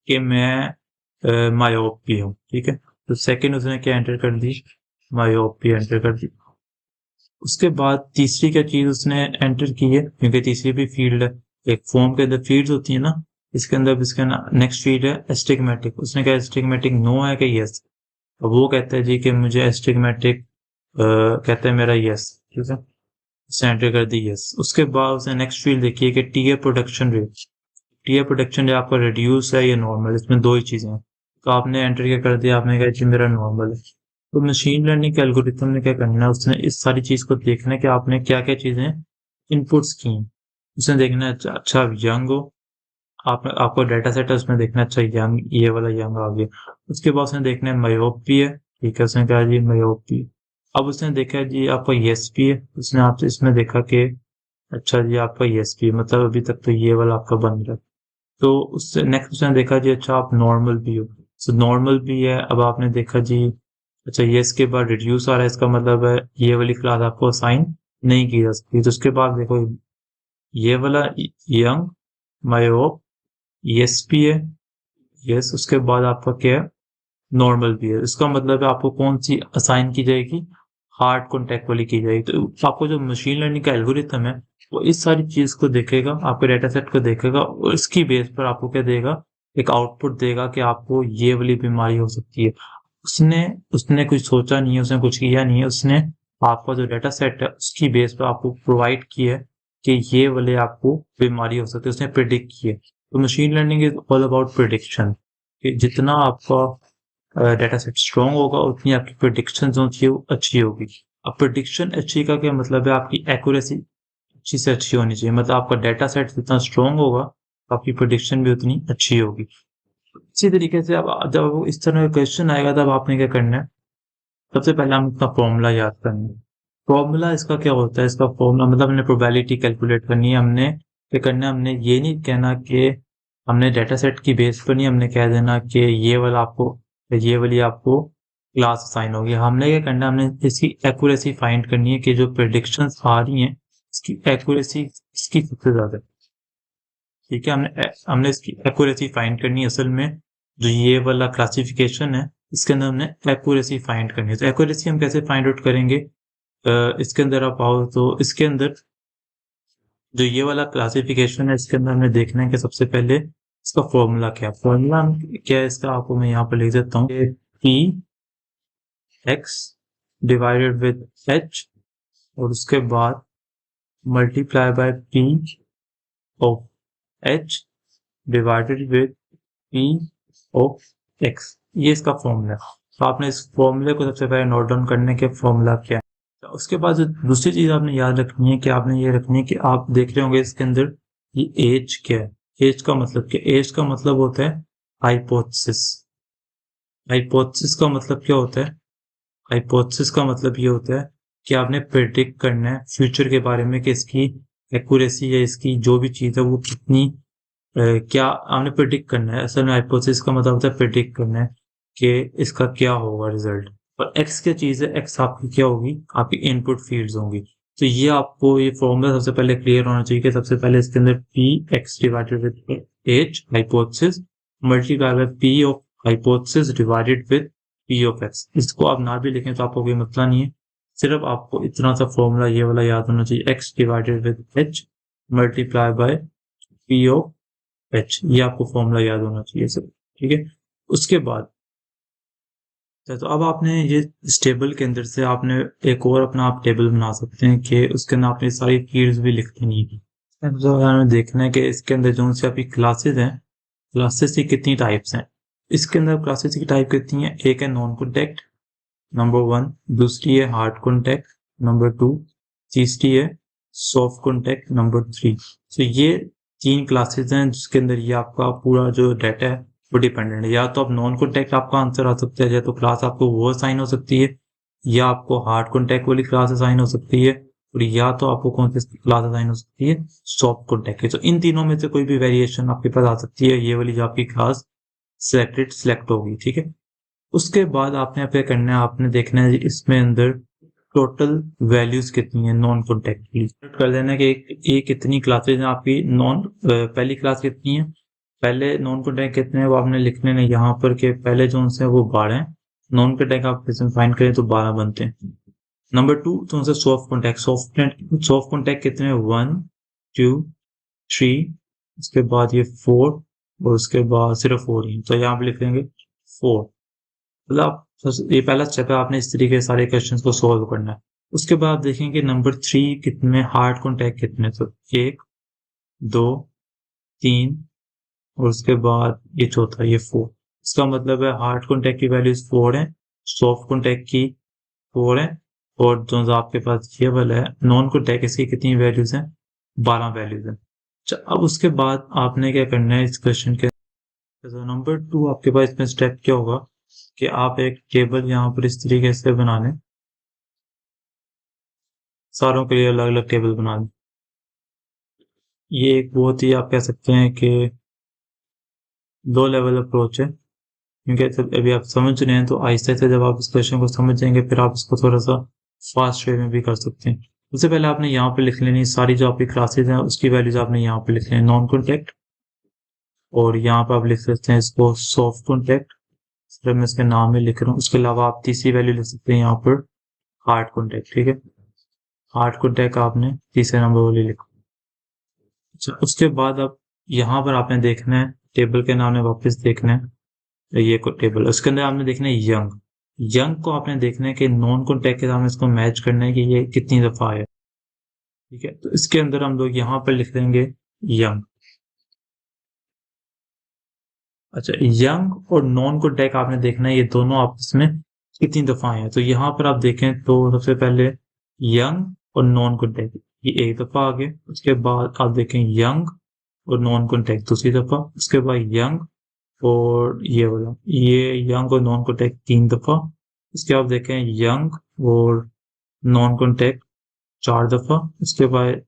[SPEAKER 1] कि मैं मायोपी हूँ, ठीक है। तो सेकंड उसने क्या एंटर कर दी, मायोपी एंटर कर दी। उसके बाद तीसरी क्या चीज उसने एंटर की है, क्योंकि तीसरी भी फील्ड है, एक फॉर्म के अंदर फील्ड्स होती है ना, इसके अंदर इसका नेक्स्ट फील्ड है एस्टिग्मेटिक। उसने कहा एस्टिग्मेटिक नो है कि यस, अब वो कहता है जी कि मुझे एस्टिग्मेटिक कहता है मेरा यस, ठीक है, उसने एंटर कर दी यस। उसके बाद उसने नेक्स्ट फील्ड देखी है कि TA production rate, TA production rate आपका रिड्यूस है या नॉर्मल, इसमें दो ही चीजें हैं। तो आपने एंटर क्या कर दिया, आपने कहा जी मेरा नॉर्मल है। तो मशीन लर्निंग के एल्गोरिथम ने क्या करना है, उसने इस सारी चीज को देखना है कि आपने क्या क्या चीजें इनपुट्स की हैं। उसने देखना है अच्छा यंग हो, आपको डाटा सेट है उसमें देखना है अच्छा यंग, ये वाला यंग आ गया। उसके बाद उसने देखना है मायोपी है, ठीक है, उसने कहा जी मायोपी। अब उसने देखा जी आपका ESP है, उसने आपसे इसमें देखा कि अच्छा जी आपका ESP, मतलब अभी तक तो ये वाला आपका बन रहा है। तो उससे नेक्स्ट उसने देखा जी अच्छा आप नॉर्मल भी हो, तो नॉर्मल भी है। अब आपने देखा जी अच्छा ये इसके बाद रिड्यूस आ रहा है, इसका मतलब है ये वाली क्लास आपको असाइन नहीं की जा सकती। तो उसके बाद देखो ये वाला यंग मायोप ESP है, यस। उसके बाद आपका क्या है, नॉर्मल भी है। इसका मतलब है आपको कौन सी असाइन की जाएगी, हार्ड कॉन्टेक्ट वाली की जाएगी। तो आपको जो मशीन लर्निंग का एल्गोरिथम है वो इस सारी चीज को देखेगा, आपके डेटा सेट को देखेगा और इसकी बेस पर आपको क्या देगा, एक आउटपुट देगा कि आपको ये वाली बीमारी हो सकती है। उसने उसने कुछ सोचा नहीं है, उसने कुछ किया नहीं है, उसने आपका जो डेटा सेट है उसकी बेस पर आपको प्रोवाइड किया है कि ये वाले आपको बीमारी हो सकती है, उसने प्रिडिक्ट किया। तो machine learning is all about prediction, कि जितना आपका डेटा सेट स्ट्रॉन्ग होगा उतनी आपकी प्रिडिक्शन जो होती है वो अच्छी होगी। अब प्रिडिक्शन अच्छी का क्या मतलब है, आपकी एक्यूरेसी अच्छी से अच्छी होनी चाहिए, मतलब आपका डेटा सेट जितना स्ट्रॉन्ग होगा तो आपकी प्रिडिक्शन भी उतनी अच्छी होगी। इसी तरीके से अब जब इस तरह का क्वेश्चन आएगा तब आपने क्या करना है, सबसे पहले हम इसका फॉर्मूला याद करना है। फॉर्मूला इसका क्या होता है, इसका फॉर्मूला मतलब हमने प्रोबेबिलिटी कैलकुलेट करनी है। हमने क्या करना है, हमने ये नहीं कहना कि हमने डेटा सेट की बेस पर नहीं हमने कह देना कि ये वाला आपको, ये वाली आपको क्लास असाइन होगी। हमने क्या करना है, हमने इसकी एक्यूरेसी फाइंड करनी है कि जो प्रेडिक्शंस आ रही हैं इसकी एक्यूरेसी इसकी सबसे ज्यादा है, ठीक है। हमने इसकी एक्यूरेसी फाइंड करनी है। असल में जो ये वाला क्लासिफिकेशन है इसके अंदर हमने एक्यूरेसी फाइंड करनी है। तो एक्यूरेसी हम कैसे फाइंड आउट करेंगे, इसके अंदर आप आओ तो इसके अंदर जो ये वाला क्लासिफिकेशन है इसके अंदर हमें देखना है कि सबसे पहले इसका फॉर्मूला क्या है। फॉर्मूला क्या है इसका, आपको मैं यहाँ पर लिख देता हूँ, P x divided with H और उसके बाद multiply by P of H divided with P of x, ये इसका फॉर्मूला है। तो आपने इस फॉर्मूले को सबसे पहले नोट डाउन करने के फॉर्मूला क्या है। तो उसके बाद दूसरी चीज आपने याद रखनी है कि आपने ये रखनी है कि आप देख रहे होंगे इसके अंदर ये एज क्या है। एज का मतलब क्या, एज का मतलब होता है हाइपोथेसिस। हाइपोथेसिस का मतलब क्या होता है, हाइपोथेसिस का मतलब ये होता है कि आपने प्रेडिक्ट करना है फ्यूचर के बारे में कि इसकी एक्यूरेसी या इसकी जो भी चीज है वो कितनी क्या आपने प्रिडिक्ट करना है। असल में हाइपोथेसिस का मतलब होता है प्रिडिक्ट करना है कि इसका क्या होगा रिजल्ट। और एक्स क्या चीज है, एक्स आपकी क्या होगी, आपकी इनपुट फील्ड्स होंगी। तो ये आपको ये फॉर्मूला सबसे पहले क्लियर होना चाहिए कि सबसे पहले इसके अंदर P x divided with H hypothesis multiply by P of hypothesis divided with P of x. इसको आप ना भी लिखें तो आपको कोई मतलब नहीं है, सिर्फ आपको इतना सा फॉर्मूला ये वाला याद होना चाहिए, x divided with H multiply by P of H, ये आपको फॉर्मूला याद होना चाहिए सर, ठीक है। उसके बाद तो अब आपने ये इस टेबल के अंदर से आपने एक और अपना आप टेबल बना सकते हैं कि उसके अंदर आपने सारी फील्ड्स भी लिख देनी है। तो हमें देखना है कि इसके अंदर जो सी आपकी क्लासेस हैं, क्लासेस की कितनी टाइप्स हैं। इसके अंदर क्लासेस की टाइप कितनी है, एक है नॉन कॉन्टैक्ट नंबर 1, दूसरी है हार्ड कॉन्टैक्ट नंबर 2, तीसरी है सॉफ्ट कॉन्टैक्ट नंबर 3। तो ये 3 क्लासेस हैं जिसके अंदर ये आपका पूरा जो डाटा है वो डिपेंडेंट है। या तो आप नॉन कॉन्टैक्ट आपका आंसर आ सकता है, या तो क्लास आपको वो असाइन हो सकती है, या आपको हार्ड कॉन्टैक्ट वाली क्लास असाइन हो सकती है, और या तो आपको कौन सी क्लास असाइन हो सकती है, सॉफ्ट कॉन्टैक्ट की। तो इन तीनों में से कोई भी वेरिएशन आपके पास आ सकती है, ये वाली जो आपकी क्लास सेलेक्ट होगी, ठीक है। उसके बाद आपने क्या करना है, आपने देखना है इसमें अंदर टोटल वैल्यूज कितनी है नॉन कॉन्टैक्ट की। कर देना कि ये कितनी क्लासेज हैं आपकी। पहली क्लास कितनी है, पहले नॉन कॉन्टैक्ट कितने हैं वो आपने लिखने हैं यहाँ पर के पहले जो है वो 12 हैं। नॉन कॉन्टैक्ट आप फाइंड करें तो 12 बनते हैं। नंबर 2 तो उनसे सॉफ्ट कॉन्टैक्ट, सॉफ्ट कॉन्टैक्ट कितने हैं 1 2 3, उसके बाद ये 4 और उसके बाद सिर्फ 4 ही, तो यहाँ पे लिख लेंगे 4। मतलब ये पहला स्टेप है, आपने इस तरीके से सारे क्वेश्चंस को सॉल्व करना है। उसके बाद देखेंगे नंबर 3 कितने हार्ड कॉन्टैक्ट कितने, तो 1 2 3 और उसके बाद ये चौथा ये 4। इसका मतलब है हार्ड कॉन्टैक्ट की वैल्यूज 4 है, सॉफ्ट कॉन्टैक्ट की 4 है, और जो आपके पास ये वाला है नॉन कॉन्टैक्ट इसकी कितनी वैल्यूज हैं 12 वैल्यूज हैं। अब उसके बाद आपने क्या करना है इस क्वेश्चन के तो नंबर 2 आपके पास इसमें स्टेप क्या होगा कि आप एक टेबल यहाँ पर इस तरीके से बना लें, सारों के लिए अलग अलग टेबल बना लें। ये एक बहुत ही आप कह सकते हैं कि लो लेवल अप्रोच है, क्योंकि अभी आप समझ रहे हैं, तो आहिस्ते से जब आप इस क्वेश्चन को समझ जाएंगे फिर आप इसको थोड़ा सा फास्ट वे में भी कर सकते हैं। उससे पहले आपने यहाँ पे लिख लेनी सारी जो आपकी क्लासेज हैं उसकी वैल्यूज आपने यहाँ पे लिख लेनी नॉन कॉन्टैक्ट, और यहाँ पे आप लिख सकते हैं इसको सॉफ्ट कॉन्टैक्ट, सिर्फ मैं इसके नाम में लिख रहा हूँ। उसके अलावा आप तीसरी वैल्यू लिख सकते हैं यहाँ पर हार्ड कॉन्टैक्ट, ठीक है, हार्ड कॉन्टैक्ट आपने तीसरे नंबर वाली लिखो। अच्छा, उसके बाद अब यहाँ पर आपने देखना है टेबल के नाम में वापस देखना है ये टेबल, उसके अंदर आपने देखना है यंग। यंग को आपने देखना है कि नॉन कॉन्टैक्ट के सामने इसको मैच करना है कि ये कितनी दफा है, ठीक है। तो इसके अंदर हम लोग यहाँ पर लिख देंगे यंग। अच्छा, यंग और नॉन कॉन्टैक्ट आपने देखना है ये दोनों आपस में कितनी दफा है। तो यहाँ पर आप देखें तो सबसे पहले यंग और नॉन कॉन्टैक्ट ये एक दफा आ गए, उसके बाद आप देखें यंग और नॉन कॉन्टैक्ट दूसरी दफा, उसके बाद यंग और ये वाला ये यंग और नॉन कॉन्टैक्ट 3 दफा, इसके बाद देखें यंग और नॉन कॉन्टैक्ट 4 दफा, इसके बाद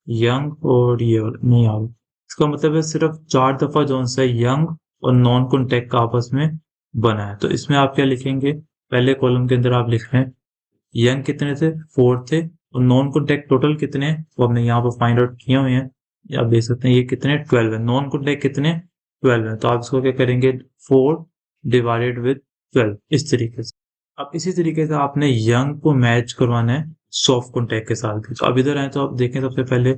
[SPEAKER 1] यंग और ये वाला नहीं आ रहा। इसका मतलब है सिर्फ 4 दफा जो सा यंग और नॉन कॉन्टैक्ट का आपस में बना है। तो इसमें आप क्या लिखेंगे, पहले कॉलम के अंदर आप लिख रहे हैं यंग कितने थे 4 थे, और नॉन कॉन्टैक्ट टोटल कितने हैं वो हमने यहाँ पर फाइंड आउट किए हुए हैं, आप देख सकते हैं ये कितने 12 है, नॉन कॉन्टैक्ट कितने 12 है। तो आप इसको क्या करेंगे 4 डिवाइडेड विद 12 इस तरीके से। अब इसी तरीके से आपने यंग को मैच करवाना है सॉफ्ट कॉन्टैक्ट के साथ भी। तो अब इधर आए तो आप देखें सबसे पहले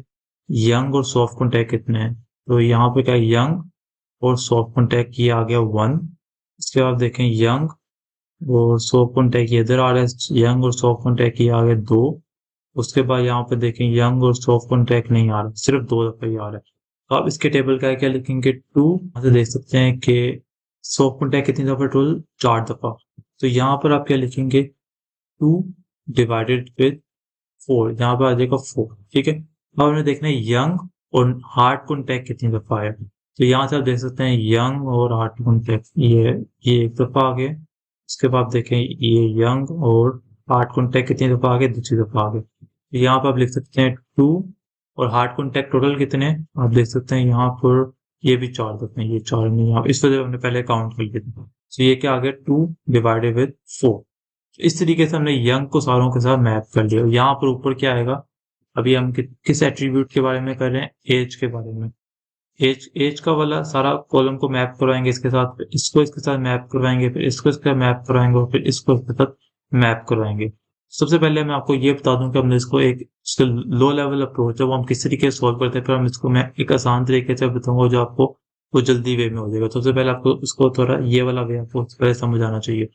[SPEAKER 1] यंग और सॉफ्ट कॉन्टैक्ट कितने हैं, तो यहाँ पे क्या यंग और सॉफ्ट कॉन्टैक्ट ये आ गया 1, इसके बाद देखें यंग और सॉफ्ट कॉन्टैक्ट ये इधर आ रहा है, यंग और सॉफ्ट कॉन्टैक्ट ये आ गया 2, उसके बाद यहाँ पे देखें यंग और सॉफ्ट कॉन्टैक्ट नहीं आ रहा, सिर्फ 2 दफा ही आ रहा है। तो आप इसके टेबल का क्या लिखेंगे 2, यहाँ से देख सकते हैं कि सॉफ्ट कॉन्टैक्ट कितनी दफा टोटल 4 दफा, तो यहाँ पर आप क्या लिखेंगे 2 डिवाइडेड विद 4, यहाँ पर आ जाएगा 4, ठीक है। अब हमें देखना है यंग और हार्ड कॉन्टैक्ट कितनी दफा है, तो यहाँ से आप देख सकते हैं यंग और हार्ड कॉन्टैक्ट ये एक दफा आ गया, उसके बाद आप देखें ये यंग और हार्ड कॉन्टैक्ट कितनी दफा आ गए दूसरी दफा आ गए। यहाँ पर आप लिख सकते हैं 2 और हार्ड कॉन्टैक्ट टोटल कितने आप देख सकते हैं यहाँ पर ये भी 4 दफे, ये 4 नहीं, यहाँ इस वजह हमने पहले काउंट कर लिया था। तो ये क्या आ गया 2 डिवाइडेड विद 4। इस तरीके से हमने यंग को सारों के साथ मैप कर लिया। यहाँ पर ऊपर क्या आएगा, अभी हम किस एट्रीब्यूट के बारे में कर रहे हैं, एज के बारे में। एज का वाला सारा कॉलम को मैप करवाएंगे इसके साथ, फिर इसको इसके साथ मैप करवाएंगे, फिर इसको इसके साथ मैप करवाएंगे, और फिर इसको इसके साथ मैप करवाएंगे। सबसे पहले मैं आपको ये बता दूं कि हमने इसको एक लो लेवल अप्रोच है वो हम किस तरीके से सॉल्व करते हैं, फिर हम इसको मैं एक आसान तरीके से बताऊंगा जो आपको वो जल्दी वे में हो जाएगा। सबसे पहले आपको इसको थोड़ा ये वाला वे आपको पहले समझ आना चाहिए।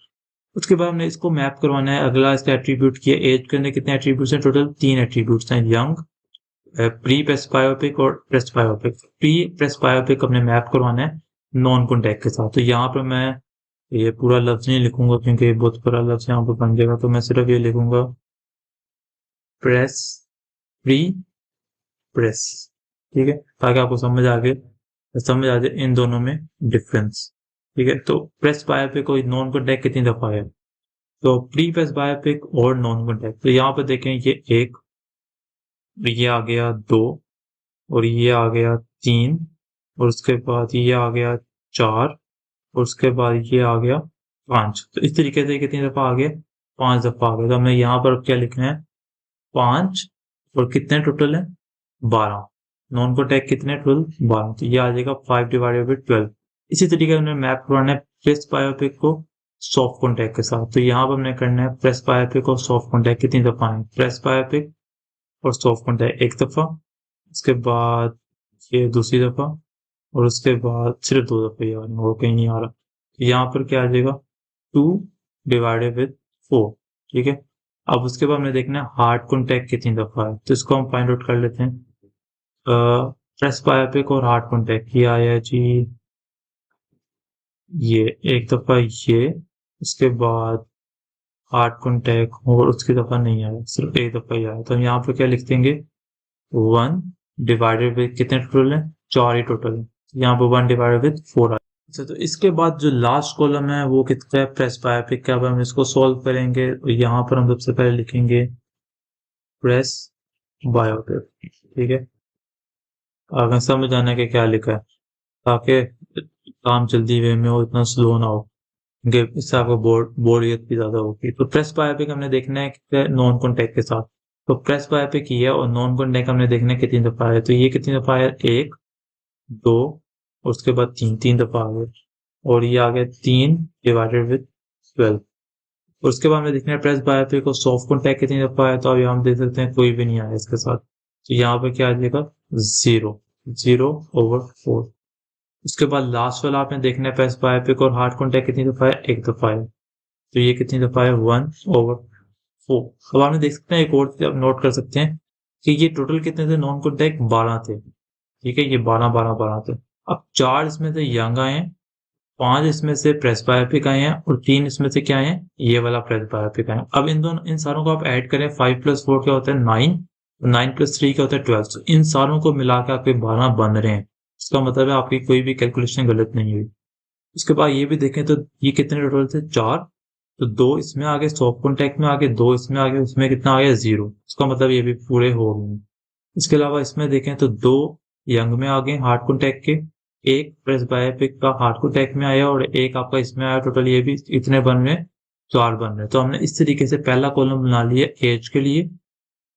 [SPEAKER 1] उसके बाद हमने इसको मैप करवाना है, अगला इसका एट्रीब्यूट किया, एज के अंदर कितने एट्रीब्यूट्स हैं टोटल 3 एट्रीब्यूट्स हैं, यंग, प्री प्रेस्बायोपिक और प्रेस्बायोपिक। प्री प्रेस्बायोपिक हमने मैप करवाना है नॉन कॉन्टैक्ट के साथ। तो यहाँ पर मैं ये पूरा लफ्ज नहीं लिखूंगा क्योंकि बहुत बड़ा लफ्ज यहाँ पर बन जाएगा, तो मैं सिर्फ ये लिखूंगा प्रेस प्री प्रेस, ठीक है, ताकि आपको समझ आ जाए इन दोनों में डिफरेंस, ठीक है। तो प्रेस्बायोपिक और नॉन कॉन्टैक्ट कितनी दफा है, तो प्री प्रेस्बायोपिक और नॉन कॉन्टैक्ट, तो यहाँ पर देखें ये 1, ये आ गया 2, और ये आ गया 3, और उसके बाद ये आ गया 4, और उसके बाद ये आ गया 5। तो इस तरीके से कितनी दफा आ गया 5 दफा आ गया। तो हमें यहाँ पर क्या लिखना है, 5 और कितने टोटल है 12। नॉन कॉन्टैक्ट कितने 12, 12। तो ये आ जाएगा 5 डिवाइडेड बाई 12। इसी तरीके से हमने मैप करवाना है प्रेस बायोपिक को सॉफ्ट कॉन्टैक्ट के साथ। तो यहाँ पर हमने करना है प्रेस बायोपिक और सॉफ्ट कॉन्टैक्ट कितनी दफा है, प्रेस बायोपिक और सॉफ्ट कॉन्टैक्ट एक दफा, उसके बाद ये दूसरी दफा, और उसके बाद सिर्फ 2 दफे यार, और कहीं नहीं आ रहा। तो यहाँ पर क्या आ जाएगा 2 डिवाइडेड विद 4। ठीक है, अब उसके बाद हमें देखना है हार्ड कॉन्टैक्ट कितनी दफा है। तो इसको हम फाइंड आउट कर लेते हैं। प्रेस बायोपिक और हार्ड कॉन्टैक्ट ये आया जी, ये एक दफा, ये उसके बाद हार्ड कॉन्टैक्ट और उसकी दफा नहीं आया, सिर्फ एक दफा ही आया। तो हम यहाँ पर क्या लिख देंगे 1 डिवाइडेड विद कितने टोटल है, 4 ही टोटल है। यहाँ पर 1 डिवाइडेड विद 4 आया। अच्छा, तो इसके बाद जो लास्ट कॉलम है वो कितना है, प्रेस बायोपिक का। अब हम इसको सॉल्व करेंगे। यहाँ पर हम सबसे पहले लिखेंगे प्रेस बायोपिक। ठीक है, अगर समझ आना कि क्या लिखा है, ताकि काम जल्दी वे में हो, इतना स्लो ना हो, क्योंकि इससे आपको बोरियत भी ज्यादा होगी। तो प्रेस बायोपिक हमने देखना है नॉन कॉन्टैक्ट के साथ। तो प्रेस बायोपिक ये है और नॉन कॉन्टैक्ट हमने देखना है कितनी दफा है। तो ये कितनी दफा है, 1 2 और उसके बाद 3 दफा आ गए, और ये आ गया 3 डिवाइडेड विद 12। और उसके बाद हमें देखना है प्रेस बायोपिक और सॉफ्ट कॉन्टैक्ट कितनी दफा है। तो अभी हम देख सकते हैं कोई भी नहीं आया इसके साथ। तो यहाँ पे क्या आ जाएगा 0, 0/4। उसके बाद लास्ट वाला आपने देखना है प्रेस बायोपिक और हार्ड कॉन्टैक्ट कितनी दफा है, एक दफा है। तो ये कितनी दफा है 1/4। अब आपने देख सकते हैं एक और नोट कर सकते हैं कि ये टोटल कितने थे नॉन कॉन्टैक्ट, 12 थे। ठीक है, ये 12 12 12 थे। अब 4 इसमें से यंग आए हैं, 5 इसमें से प्रेस बायोपिक आए हैं, और 3 इसमें से क्या है, ये वाला प्रेस बायोपिक आए हैं। अब इन सारों को आप ऐड करें, 5 + 4 क्या होता है 9, 9 + 3 क्या होता है 12। तो इन सारों को मिला के आपके 12 बन रहे हैं। इसका मतलब है आपकी कोई भी कैलकुलेशन गलत नहीं हुई। उसके बाद ये भी देखें तो ये कितने टोटल थे 4। तो 2 इसमें आ गए, सॉफ्ट कॉन्टैक्ट में आ गए, 2 इसमें आ गए, उसमें कितना आ गया 0। इसका मतलब ये भी पूरे हो गए। इसके अलावा इसमें देखें तो 2 यंग में आ गए हार्ड कॉन्टैक्ट के, एक प्रेस बायोपिक का हार्ड कॉन्टैक्ट में आया, और एक आपका इसमें आया। टोटल ये भी इतने बन रहे, 4 बन रहे। तो हमने इस तरीके से पहला कॉलम बना लिया एज के लिए,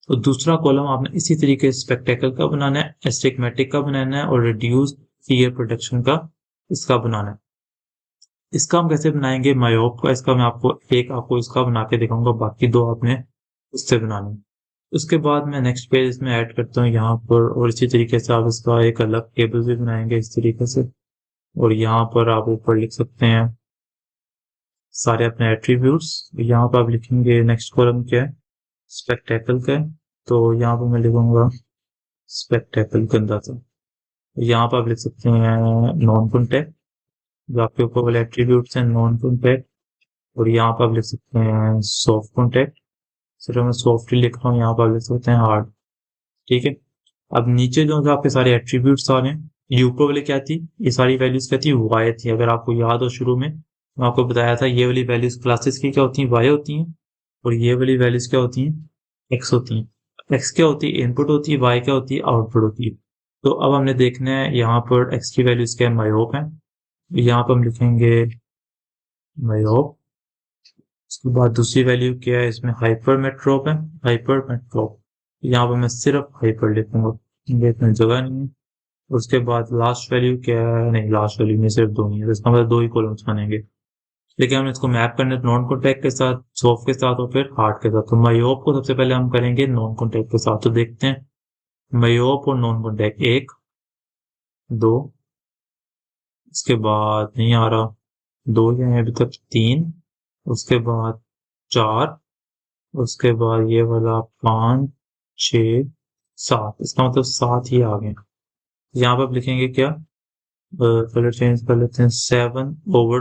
[SPEAKER 1] तो दूसरा कॉलम आपने इसी तरीके से स्पेक्टेकल का बनाना है, एस्टिग्मेटिक का बनाना है, और रिड्यूस ईयर प्रोटेक्शन का इसका बनाना है। इसका हम कैसे बनाएंगे मायोप का, इसका मैं आपको इसका बना के दिखाऊंगा, बाकी 2 आपने उससे बनाने। उसके बाद मैं नेक्स्ट पेज इसमें ऐड करता हूँ यहाँ पर, और इसी तरीके से आप इसका एक अलग टेबल भी बनाएंगे इस तरीके से। और यहाँ पर आप ऊपर लिख सकते हैं सारे अपने एट्रीब्यूट्स। यहाँ पर आप लिखेंगे नेक्स्ट कॉलम क्या है, स्पेक्टेकल का है। तो यहाँ पर मैं लिखूंगा स्पेक्टेकल गंदा था। यहाँ पर आप लिख सकते हैं नॉन कॉन्टैक्ट, जो आपके ऊपर वाले एट्रीब्यूट्स हैं नॉन कॉन्टैक्ट। और यहाँ पर आप लिख सकते हैं सॉफ्ट कॉन्टैक्ट, सिर्फ मैं सॉफ्ट ही लिख रहा हूँ। यहाँ पर आप लिख सकते हैं हार्ड। ठीक है, अब नीचे जो आपके सारे एट्रीब्यूट्स आ रहे हैं, ये ऊपर वाले क्या थी, ये सारी वैल्यूज क्या थी, वाई थी। अगर आपको याद हो शुरू में मैं आपको बताया था ये वाली वैल्यूज क्लासेस की क्या होती हैं, वाई होती हैं, और ये वाली वैल्यूज क्या होती हैं, एक्स होती हैं। एक्स क्या होती है, इनपुट होती है, वाई क्या होती है, आउटपुट होती है। तो अब हमने देखना है यहाँ पर एक्स की वैल्यूज क्या है, मायोप है। यहाँ पर हम लिखेंगे मायोप। उसके बाद दूसरी वैल्यू क्या है इसमें, हाइपरमेट्रोप है, हाइपरमेट्रोप। यहाँ पर मैं सिर्फ हाइपर लिखूंगा, इतनी जगह नहीं है। उसके बाद लास्ट वैल्यू क्या है, नहीं लास्ट वैल्यू में सिर्फ 2 ही है, तो इसका मतलब 2 ही कॉलम्स बनेंगे। लेकिन हम इसको मैप करने नॉन कॉन्टैक्ट के साथ, सॉफ्ट के साथ, और फिर हार्ड के साथ। तो मायोप को सबसे पहले हम करेंगे नॉन कॉन्टैक्ट के साथ। तो देखते हैं मायोप और नॉन कॉन्टैक्ट, 1 2, उसके बाद नहीं आ रहा, 2 है अभी तक, 3, उसके बाद 4, उसके बाद ये वाला 5 6 7। इसका मतलब 7 ही आ गए। यहाँ पर लिखेंगे क्या, कलर चेंज कर लेते हैं, 7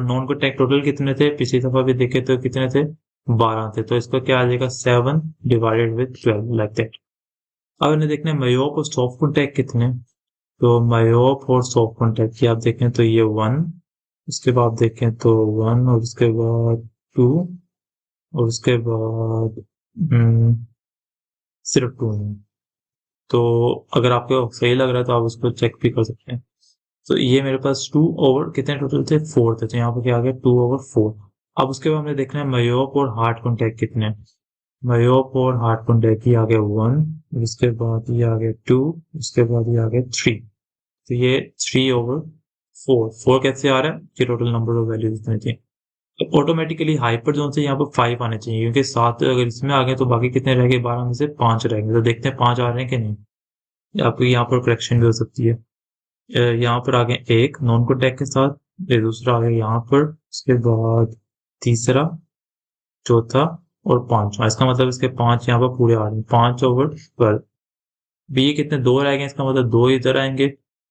[SPEAKER 1] नॉन कॉन्टैक्ट टोटल कितने थे, पिछली दफा भी देखे तो कितने थे, 12 थे। तो इसका क्या आ जाएगा 7 डिवाइडेड विद 12 लाइक दैट। अब इन्हें देखना है मायोप और सॉफ्ट कॉन्टैक्ट कितने। तो मायोप और सॉफ्ट कॉन्टैक्ट की आप देखें तो ये 1, उसके बाद देखें तो 1, और उसके बाद 2, और उसके बाद सिर्फ 2 है। तो अगर आपको सही लग रहा है तो आप उसको चेक भी कर सकते हैं। तो ये मेरे पास 2 ओवर कितने टोटल थे, 4 थे। तो यहाँ पर क्या आ गया 2/4।
[SPEAKER 2] अब उसके बाद हमने देखना है मायोप और हार्ड कॉन्टैक्ट कितने हैं। मायोप और हार्ड कॉन्टैक्ट, ये आ गया 1, उसके बाद ये आ गया 2, उसके बाद ये आ गया 3। तो ये 3/4, 4 कैसे आ रहा है, ये टोटल नंबर ऑफ वैल्यूज इतने थे। तो ऑटोमेटिकली हाइपर जोन से यहाँ पर 5 आने चाहिए, क्योंकि 7 अगर इसमें आ गए तो बाकी कितने रह गए, 12 में से 5 रहेंगे। तो देखते हैं 5 आ रहे हैं कि नहीं, आपको यहाँ पर करेक्शन भी हो सकती है। यहाँ पर आ गए एक नॉन कॉन्टैक्ट के साथ, फिर दूसरा आ गया यहाँ पर, उसके बाद तीसरा, चौथा और पांचवा। इसका मतलब इसके 5 यहाँ पर पूरे आ रहे हैं, 5/12। बी कितने, 2 रह गए, इसका मतलब 2 इधर आएंगे,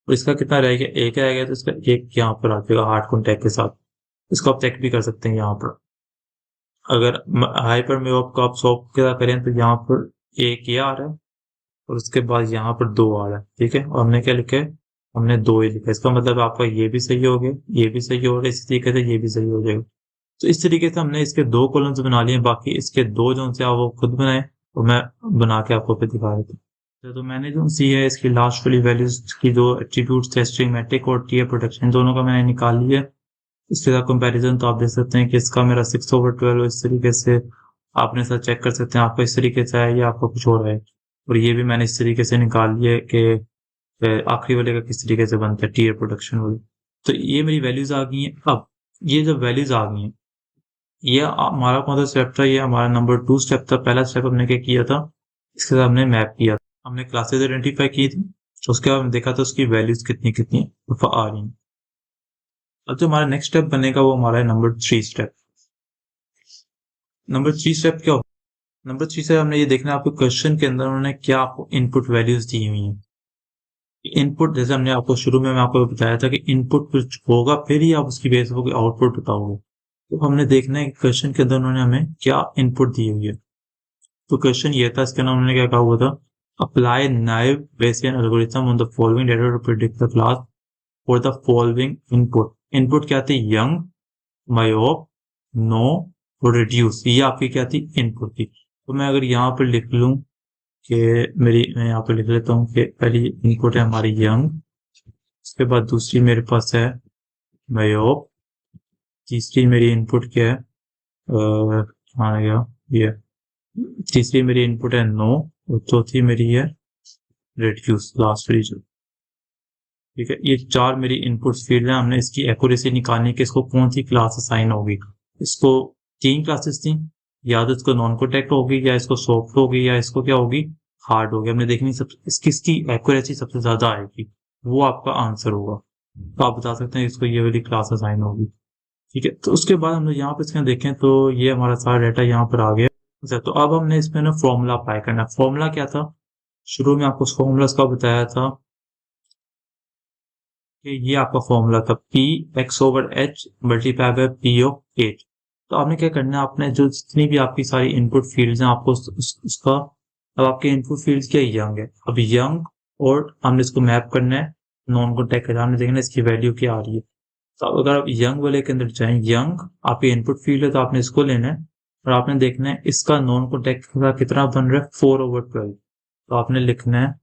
[SPEAKER 2] और इसका कितना रह गया, 1 रह गया, तो इसका 1 यहाँ पर आ जाएगा हार्ड कॉन्टैक्ट के साथ। इसको आप चेक भी कर सकते हैं यहाँ पर। अगर हाइपर मेयोप को आप सॉल्व क्या करें तो यहाँ पर 1 ये आ रहा है, और उसके बाद यहाँ पर 2 आ रहा है, ठीक है। और हमने क्या लिखा है, हमने 2 ही लिखा है। इसका मतलब आपका ये भी सही हो गया, ये भी सही हो गया, इसी तरीके से ये भी सही हो जाएगा। तो इस तरीके से हमने इसके 2 कॉलम्स बना लिए, बाकी इसके 2 जो से आप वो खुद बनाए, और मैं बना के आपको फिर दिखा देता हूँ। तो मैंने जो सी है इसकी लास्ट वाली वैल्यूज की 2 एट्रीब्यूट्स थे, स्ट्रिंग और टीयर प्रोटेक्शन, दोनों का मैंने निकाल लिया। इसके साथ कंपैरिजन तो आप देख सकते हैं कि इसका मेरा 6/12 इस तरीके से, आपने साथ चेक कर सकते हैं आपको इस तरीके से है या आपको कुछ और है। और ये भी मैंने इस तरीके से निकाल लिया कि आखिरी वाले का किस तरीके से बनता है, टीयर प्रोडक्शन वाली। तो ये मेरी वैल्यूज आ गई हैं। अब ये जब वैल्यूज आ गई हैं, ये हमारा कौन सा स्टेप था, ये हमारा नंबर 2 स्टेप था। पहला स्टेप हमने क्या किया था, इसके साथ हमने मैप किया, हमने क्लासेस आइडेंटिफाई की थी, उसके बाद हमने देखा था उसकी वैल्यूज कितनी कितनी आ रही हैं। अब जो हमारा नेक्स्ट स्टेप बनेगा वो हमारा है नंबर 3 स्टेप। नंबर 3 स्टेप क्या होगा, नंबर 3 से हमने ये देखना है आपको क्वेश्चन के अंदर उन्होंने क्या आपको इनपुट वैल्यूज दी हुई हैं। इनपुट जैसे हमने आपको शुरू में मैं आपको बताया था कि इनपुट कुछ होगा, फिर ही आप उसकी बेस पर आउटपुट बताओगे। तो हमने देखना है कि क्वेश्चन के अंदर उन्होंने हमें क्या इनपुट दी हुई है। तो क्वेश्चन ये था, इसके अंदर उन्होंने क्या कहा हुआ था, apply naive Bayesian algorithm on the following data to predict the class for the following input. Input क्या थी, यंग, मायोप, नो और रिड्यूस, ये आपकी क्या थी, इनपुट थी। तो मैं अगर यहाँ पर लिख लूं कि मैं यहाँ पर लिख लेता हूँ कि पहली इनपुट है हमारी यंग, उसके बाद दूसरी मेरे पास है मायोप, तीसरी मेरी इनपुट क्या है, आ गया ये, तीसरी मेरी इनपुट है नो, और चौथी मेरी है रिड्यूस, लास्ट रीजन, ठीक है। ये 4 मेरी इनपुट फील्ड है। हमने इसकी एक्यूरेसी निकालनी है कि इसको कौन सी क्लास असाइन होगी। इसको 3 क्लासेस थी, या तो इसको नॉन कॉन्टैक्ट होगी, या इसको सॉफ्ट होगी, या इसको क्या होगी, हार्ड होगी। हमने देखनी इसकी एक्यूरेसी सबसे ज्यादा आएगी, वो आपका आंसर होगा। तो आप बता सकते हैं इसको ये वाली क्लास असाइन होगी, ठीक है। तो उसके बाद हम लोग यहाँ पे इसमें देखें तो ये हमारा सारा डाटा यहाँ पर आ गया। अच्छा, तो अब हमने इसमें ना फॉर्मूला अप्लाई करना है। फॉर्मूला क्या था, शुरू में आपको फॉर्मूला का बताया था कि ये आपका फॉर्मूला था P x over H multiply by P of H. तो आपने क्या करना है, आपने जो जितनी भी आपकी सारी इनपुट फील्ड्स हैं आपको उसका, अब आपके इनपुट फील्ड्स क्या यंग है, अब यंग, और हमने इसको मैप करना है नॉन कॉन्टैक्ट का, हमने देखना है इसकी वैल्यू क्या आ रही है। तो अगर आप यंग वाले के अंदर जाएं, यंग आपकी इनपुट फील्ड है, तो आपने इसको लेना है, और आपने देखना है इसका नॉन कॉन्टैक्ट का कितना बन रहा है, 4/12। तो आपने लिखना है,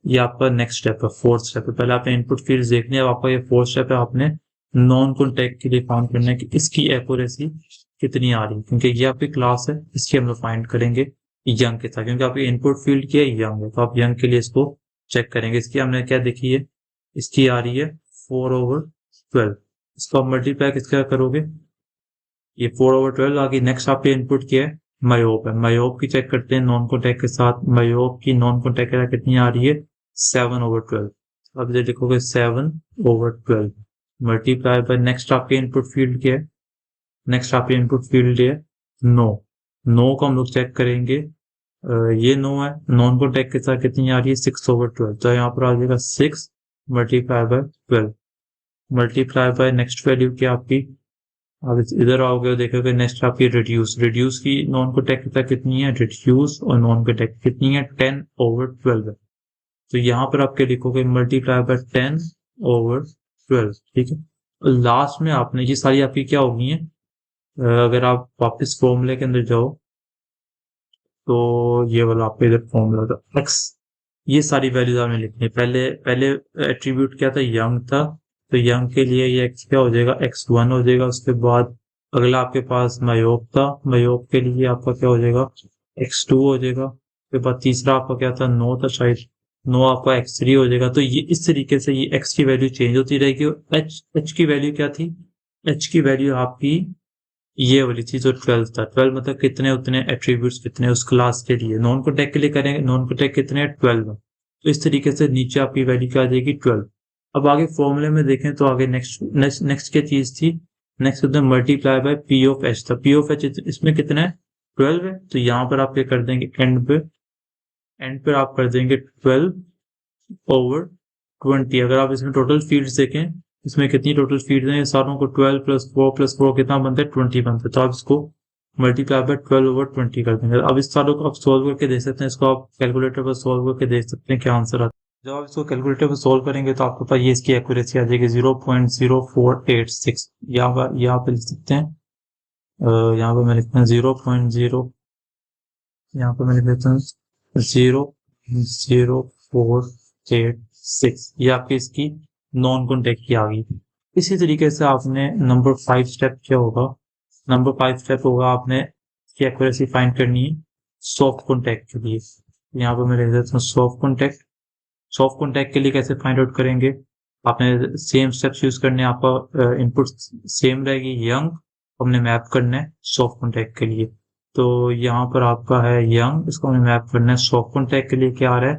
[SPEAKER 2] ये आपका नेक्स्ट स्टेप है, 4th स्टेप है। पहले आपने इनपुट फील्ड देखनी है, अब आपका ये 4th स्टेप है, आपने नॉन कॉन्टैक्ट के लिए फाइंड करना है कि इसकी एक्यूरेसी कितनी आ रही है, क्योंकि ये आपकी क्लास है, इसकी हम लोग फाइंड करेंगे यंग के साथ, क्योंकि आपकी इनपुट फील्ड क्या है, यंग है। तो आप यंग के लिए इसको चेक करेंगे। इसकी हमने क्या देखी है, इसकी आ रही है 4/12। इसको आप मल्टीप्लाई किसका करोगे, ये 4/12 आ गई। नेक्स्ट आपके इनपुट क्या है, मायोप है, मायोप की चेक करते हैं नॉन कॉन्टैक्ट के साथ। मायोप की नॉन कॉन्टैक्ट के साथ कितनी आ रही है, 7/12। अब ये लिखोगे 7/12 मल्टीप्लाई बाय, नेक्स्ट आपके इनपुट फील्ड क्या है, नेक्स्ट आपके इनपुट फील्ड है नो। नो को हम लोग चेक करेंगे, ये नो है, नॉन कॉन्टैक्ट के साथ कितनी आ रही है, 6/12। तो यहाँ पर आ जाएगा 6 multiply by 12 multiply by next value क्या आपकी, अब इधर आओगे देखोगे नेक्स्ट आपकी रिड्यूस, रिड्यूस की नॉन कॉन्टैक्ट कितनी है, रिड्यूस और नॉन कॉन्टैक्ट कितनी है, 10/12 है। तो यहाँ पर आपके लिखोगे मल्टीप्लाई बाय 10/12, ठीक है। लास्ट में आपने ये सारी आपकी क्या होगी है, अगर आप वापस फॉर्मूले के अंदर जाओ तो ये वाला आपका इधर फॉर्मूला था एक्स, ये सारी वैल्यूज आपने लिखनी है। पहले पहले एट्रीब्यूट क्या था, यंग था, तो यंग के लिए ये एक्स क्या हो जाएगा, x1 हो जाएगा। उसके बाद अगला आपके पास मायोप था, मायोप के लिए आपका क्या हो जाएगा, x2 हो जाएगा। फिर बाद तीसरा आपका क्या था, 9 था शायद, 9 आपका x3 हो जाएगा। तो ये इस तरीके से ये x की वैल्यू चेंज होती रहेगी। और h की वैल्यू क्या थी, h की वैल्यू आपकी ये वाली थी जो 12 था। 12 मतलब कितने, उतने एट्रीब्यूट्स कितने उस क्लास के लिए। नॉन कॉन्टैक्ट के लिए करेंगे, नॉन कॉन्टैक्ट कितने हैं, 12। तो इस तरीके से नीचे आपकी वैल्यू क्या आ जाएगी, 12। अब आगे फॉर्मूले में देखें तो आगे नेक्स्ट क्या चीज थी, नेक्स्ट होता है multiply by P of H था। पी ऑफ एच इसमें कितना है, 12 है। तो यहाँ पर आप क्या कर देंगे, एंड पे आप कर देंगे 12 ओवर 20। अगर आप इसमें टोटल फील्ड्स देखें, इसमें कितनी टोटल फील्ड है, सारों को 12 प्लस 4 कितना बनता है, 20 बनता है। तो आप इसको मल्टीप्लाई बाय 12 ओवर 20 कर देंगे। अब इस सारों को आप सोल्व करके देख सकते हैं, इसको आप कैलकुलेटर पर सोल्व करके देख सकते हैं क्या आंसर आता है। जब आप इसको कैलकुलेटर पर सोल्व करेंगे तो आपके पास ये इसकी एक्यूरेसी आ जाएगी 0.0486। यहाँ पे लिख सकते हैं, यहाँ पे मैं लिखता हूँ 0.0, यहाँ पे मैं लिख देता हूँ 0.0486। ये आपकी इसकी नॉन कॉन्टैक्ट की आ गई। इसी तरीके से आपने नंबर 5 स्टेप क्या होगा, नंबर 5 स्टेप होगा आपने की एक्यूरेसी फाइंड करनी है सॉफ्ट कॉन्टैक्ट के लिए। यहाँ पे मैं लिख देता हूँ सॉफ्ट कॉन्टैक्ट। सॉफ्ट कॉन्टैक्ट के लिए कैसे फाइंड आउट करेंगे, आपने सेम स्टेप्स यूज करने, आपका इनपुट सेम रहेगी यंग, हमने मैप करना है सॉफ्ट कॉन्टैक्ट के लिए। तो यहाँ पर आपका है यंग, इसको हमें मैप करना है सॉफ्ट कॉन्टैक्ट के लिए, क्या आ रहा है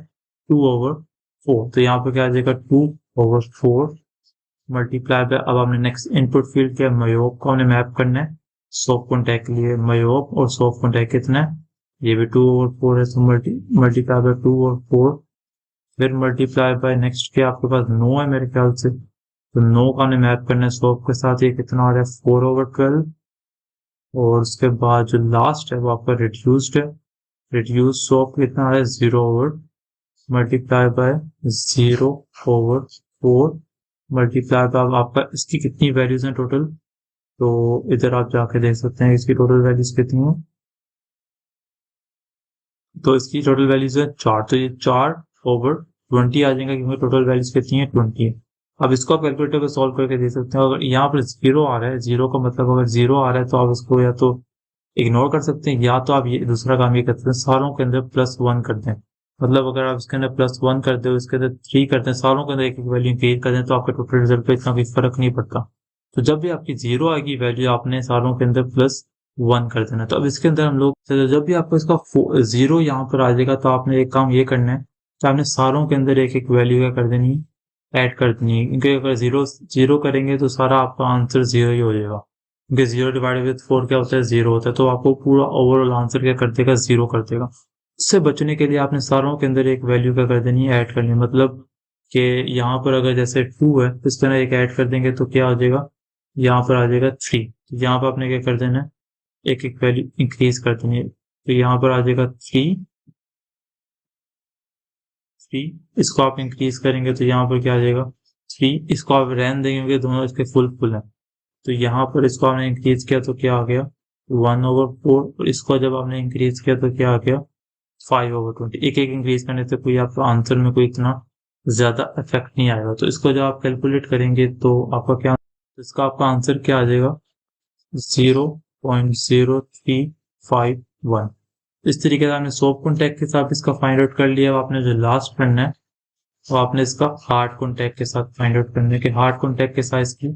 [SPEAKER 2] 2/4। तो यहाँ पर क्या आ जाएगा 2/4 मल्टीप्लाई बाय, अब हमने नेक्स्ट इनपुट फील्ड क्या मायोप को हमने मैप करना है सॉफ्ट कॉन्टैक्ट के लिए। मायोप और सॉफ्ट कॉन्टैक्ट कितना है, ये भी 2/4 है, तो मल्टीप्लाई बाय 2/4, फिर मल्टीप्लाई बाय नेक्स्ट के आपके पास 9 है मेरे ख्याल से, तो 9 का हमने मैप करना है सॉफ्ट के साथ, ये कितना आ रहा है 4/12। और उसके बाद जो लास्ट है वो आपका रिड्यूस्ड है, रिड्यूस सॉफ्ट कितना आ रहा है 0 मल्टीप्लाई बाय 0/4 मल्टीप्लाई बाय आपका इसकी कितनी वैल्यूज हैं टोटल, तो इधर आप जाके देख सकते हैं इसकी टोटल वैल्यूज कितनी है। तो इसकी टोटल वैल्यूज है 4, तो ये 4/20 आ जाएगा, क्योंकि टोटल वैल्यूज कितनी है 20 है। अब इसको आप कैलकुलेटर पे सॉल्व करके देख सकते हैं। अगर यहाँ पर 0 आ रहा है, 0 का मतलब अगर 0 आ रहा है तो आप इसको या तो इग्नोर कर सकते हैं, या तो आप ये दूसरा काम ये कर सकते हैं, सारों के अंदर +1 कर दें। मतलब अगर आप इसके अंदर +1 कर दे, इसके अंदर 3 करते हैं, सारों के अंदर एक एक वैल्यू इंक्रीज कर दें, तो आपके टोटल रिजल्ट पे इतना कोई फर्क नहीं पड़ता। तो जब भी आपकी 0 आएगी वैल्यू, आपने सारों के अंदर +1 कर देना। तो अब इसके अंदर हम लोग, जब भी आपको इसका 0 यहाँ पर आ जाएगा, तो आपने एक काम ये करना है कि आपने सारों के अंदर एक एक वैल्यू क्या कर देनी है, ऐड कर देनी है। क्योंकि अगर 0 करेंगे तो सारा आपका आंसर 0 ही हो जाएगा, क्योंकि 0 डिवाइडेड विद 4 क्या होता है 0 होता है। तो आपको पूरा ओवरऑल आंसर क्या कर देगा, 0 कर देगा। इससे बचने के लिए आपने सारों के अंदर एक वैल्यू क्या कर देनी है, ऐड करनी है। मतलब कि यहाँ पर अगर जैसे 2 है तो इस तरह एक ऐड कर देंगे तो क्या आ जाएगा, यहाँ पर आ जाएगा 3। तो यहाँ पर आपने क्या कर देना है, एक एक वैल्यू इंक्रीज कर देनी है। तो यहाँ पर आ जाएगा 3, इसको आप इंक्रीज करेंगे तो यहाँ पर क्या आ जाएगा 3, इसको आप रहने देंगे, दोनों इसके फुल है। तो यहाँ पर इसको आपने इंक्रीज किया तो क्या आ गया 1/4, और इसको जब आपने इंक्रीज किया तो क्या आ गया 5/20। एक एक इंक्रीज करने से कोई आपका आंसर में कोई इतना ज्यादा इफेक्ट नहीं आएगा। तो इसको जब आप कैलकुलेट करेंगे तो आपका क्या, इसका आपका आंसर क्या आ जाएगा 0.0351। इस तरीके से आपने सॉफ्ट कॉन्टैक्ट के साथ इसका फाइंड आउट कर लिया। अब आपने जो लास्ट करना है वो आपने इसका हार्ड कॉन्टैक्ट के साथ फाइंड आउट करना है कि हार्ड कॉन्टैक्ट के साथ इसकी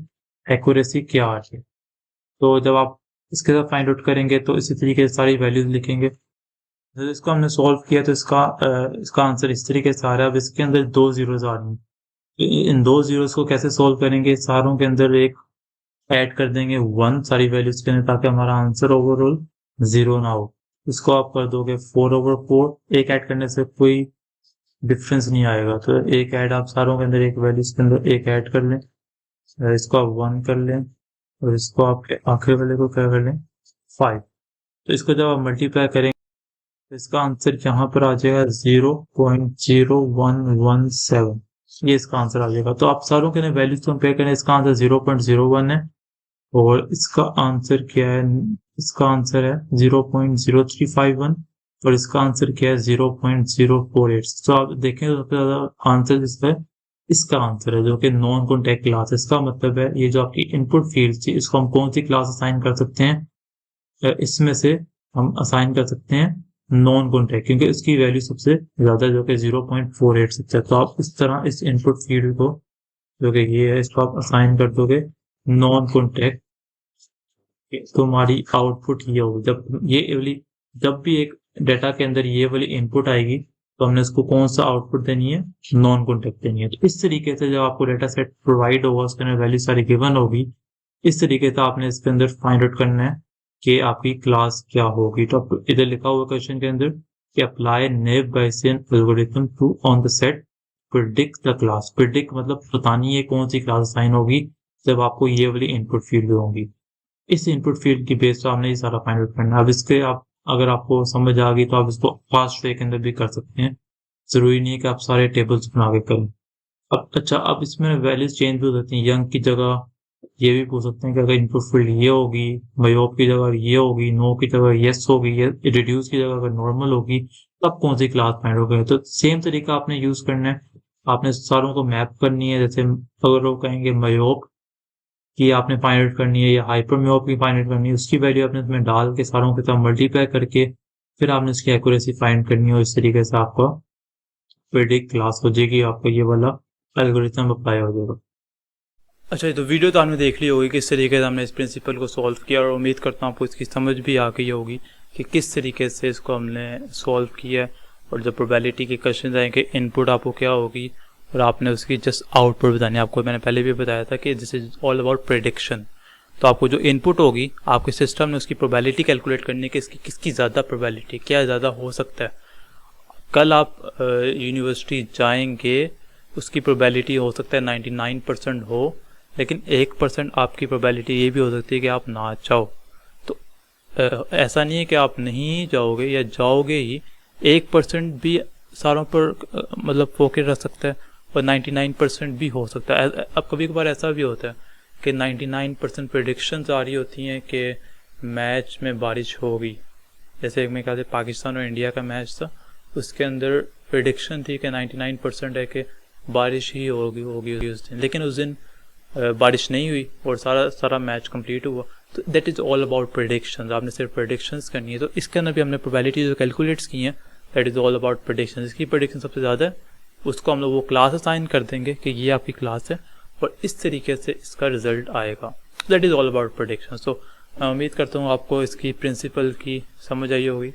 [SPEAKER 2] एक्यूरेसी क्या आ रही है। तो जब आप इसके साथ फाइंड आउट करेंगे तो इसी तरीके से सारी वैल्यूज लिखेंगे। जब इसको हमने सॉल्व किया तो इसका आंसर इस तरीके से आ रहा है। अब इसके अंदर 2 जीरोस आ रही हैं, इन 2 जीरोस को कैसे सॉल्व करेंगे, सारों के अंदर एक ऐड कर देंगे 1 सारी वैल्यूज के अंदर, ताकि हमारा आंसर ओवरऑल 0 ना हो। इसको आप कर दोगे 4/4, एक ऐड करने से कोई डिफरेंस नहीं आएगा। तो एक ऐड आप सारों के अंदर एक वैल्यूज के अंदर एक ऐड कर लें, इसको आप 1 कर लें, और इसको आप आखिरी वाले को क्या कर लें 5। तो इसको जब आप मल्टीप्लाई करेंगे तो इसका आंसर यहाँ पर आ जाएगा 0.0117, ये इसका आंसर आ जाएगा। तो आप सारों के अंदर वैल्यूज कंपेयर करें, इसका आंसर 0.01 है, और इसका आंसर क्या है, इसका आंसर है 0.0351, और इसका आंसर क्या है 0.048। तो आप देखें तो सबसे ज्यादा आंसर जिसका है इसका आंसर है, जो कि नॉन कॉन्टैक्ट क्लास। इसका मतलब है ये जो आपकी इनपुट फील्ड थी, इसको हम कौन सी क्लास असाइन कर सकते हैं? इसमें से हम असाइन कर सकते हैं नॉन कॉन्टैक्ट, क्योंकि इसकी वैल्यू सबसे ज्यादा जो कि 0.48 है। तो आप इस तरह इस इनपुट फील्ड को, जो कि ये है, इसको आप असाइन कर दोगे नॉन कॉन्टैक्ट, तो हमारी आउटपुट ये होगी। जब भी एक डाटा के अंदर ये वाली इनपुट आएगी, तो हमने इसको कौन सा आउटपुट देनी है? नॉन कॉन्टैक्ट देनी है। तो इस तरीके से जब आपको डाटा सेट प्रोवाइड होगा, उसके अंदर वैल्यू सारी गिवन होगी, इस तरीके से आपने इसके अंदर फाइंड आउट करना है कि आपकी क्लास क्या होगी। तो इधर लिखा हुआ क्वेश्चन के अंदर कि apply naive Bayesian algorithm to on the set predict the class. Predict मतलब बतानी है कौन सी क्लास असाइन होगी जब आपको ये वाली इनपुट फील्ड होगी। इस इनपुट फील्ड की बेस पर आपने ये सारा फाइंड आउट करना है। अब इसके आप अगर आपको समझ आ गई तो आप इसको फास्ट वे के अंदर भी कर सकते हैं, जरूरी नहीं है कि आप सारे टेबल्स बना के करें। अब इसमें वैल्यूज चेंज भी हो सकती हैं। यंग की जगह ये भी पूछ सकते हैं कि अगर इनपुट फील्ड ये होगी, मायोप की जगह ये होगी, नो की जगह यस होगी, रिड्यूस की जगह अगर नॉर्मल होगी, तब कौन सी क्लास फाइंड होगी। तो सेम तरीका आपने यूज करना है, आपने सारों को मैप करनी है। जैसे अगर वो कहेंगे मायोप की आपने फाइंड आउट करनी है या हाइपरम्योप की फाइंड आउट करनी है, उसकी वैल्यू आपने इसमें डाल के सारों के साथ मल्टीप्लाई करके फिर आपने इसकी एक्यूरेसी फाइंड करनी है। और इस तरीके से आपका प्रेडिक्ट क्लास हो जाएगी, आपका ये वाला एल्गोरिथम अप्लाई हो जाएगा।
[SPEAKER 1] अच्छा, तो वीडियो तो आपने देख ली होगी किस तरीके से हमने इस प्रिंसिपल को सॉल्व किया, और उम्मीद करता हूँ आपको इसकी समझ भी आ गई होगी कि किस तरीके से इसको हमने सॉल्व किया है। और जब प्रोबेबिलिटी के क्वेश्चन आएंगे, इनपुट आपको क्या होगी और आपने उसकी जस्ट आउटपुट बतानी है। आपको मैंने पहले भी बताया था कि this is all about prediction. तो आपको जो इनपुट होगी, आपके सिस्टम ने उसकी प्रोबेबिलिटी कैलकुलेट करने की, किसकी ज़्यादा प्रोबेबिलिटी, क्या ज़्यादा हो सकता है। कल आप यूनिवर्सिटी जाएंगे, उसकी प्रोबेबिलिटी हो सकता है 99% हो, लेकिन 1% आपकी प्रोबेबिलिटी ये भी हो सकती है कि आप ना जाओ। तो ऐसा नहीं है कि आप नहीं जाओगे या जाओगे ही, 1% भी सारों पर मतलब फोकस रख सकता है और 99% भी हो सकता है। अब कभी कभार ऐसा भी होता है कि 99% प्रेडिक्शंस आ रही होती हैं कि मैच में बारिश होगी। जैसे मेरे ख्याल से पाकिस्तान और इंडिया का मैच था, उसके अंदर प्रेडिक्शन थी कि 99% है कि बारिश ही होगी उस दिन, लेकिन उस दिन बारिश नहीं हुई और सारा मैच कंप्लीट हुआ। तो that is all about predictions. आपने सिर्फ प्रेडिक्शंस करनी है। तो इसके अंदर भी हमने प्रोबेबिलिटी जो कैलकुलेट्स की हैं, that is all about prediction. इसकी प्रेडिक्शन सबसे ज़्यादा है, उसको हम लोग वो क्लास असाइन कर देंगे कि ये आपकी क्लास है, और इस तरीके से इसका रिजल्ट आएगा। That is all about prediction. So मैं उम्मीद करता हूँ आपको इसकी प्रिंसिपल की समझ आई होगी,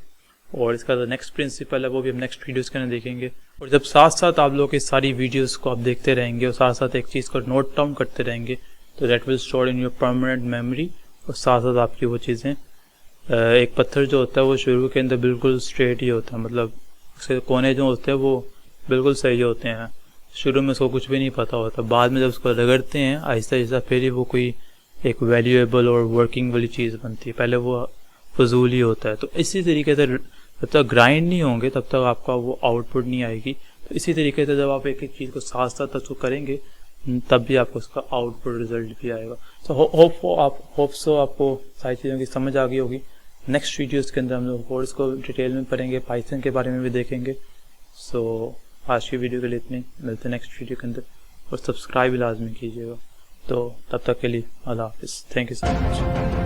[SPEAKER 1] और इसका जो नेक्स्ट प्रिंसिपल है वो भी हम नेक्स्ट वीडियोज़ के अंदर देखेंगे। और जब साथ साथ आप लोग इस सारी वीडियोस को आप देखते रहेंगे और साथ साथ एक चीज़ को नोट डाउन करते रहेंगे, तो that will store in your permanent memory. और साथ साथ आपकी वो चीज़ें, एक पत्थर जो होता है वो शुरू के अंदर बिल्कुल स्ट्रेट ही होता है, मतलब उसके कोने जो होते हैं वो बिल्कुल सही होते हैं। शुरू में उसको कुछ भी नहीं पता होता, बाद में जब उसको रगड़ते हैं आहिस्ता आहिस्ता, फिर ही वो कोई एक वैल्यूएबल और वर्किंग वाली चीज़ बनती है। पहले वो फजूल ही होता है। तो इसी तरीके से जब तक ग्राइंड नहीं होंगे तब तक आपका वो आउटपुट नहीं आएगी। तो इसी तरीके से जब आप एक एक चीज़ को साथ साथ उसको करेंगे, तब भी आपको उसका आउटपुट रिजल्ट भी आएगा। तो होप सो आपको सारी चीज़ों की समझ आ गई होगी। नेक्स्ट वीडियोज़ के अंदर हम लोग कोर्स को डिटेल में पढ़ेंगे, पाइथन के बारे में भी देखेंगे। सो आज की वीडियो के लिए इतनी, मिलते हैं नेक्स्ट वीडियो के अंदर, और सब्सक्राइब लाजमी कीजिएगा। तो तब तक के लिए अल्लाह हाफिज़। Thank you so much.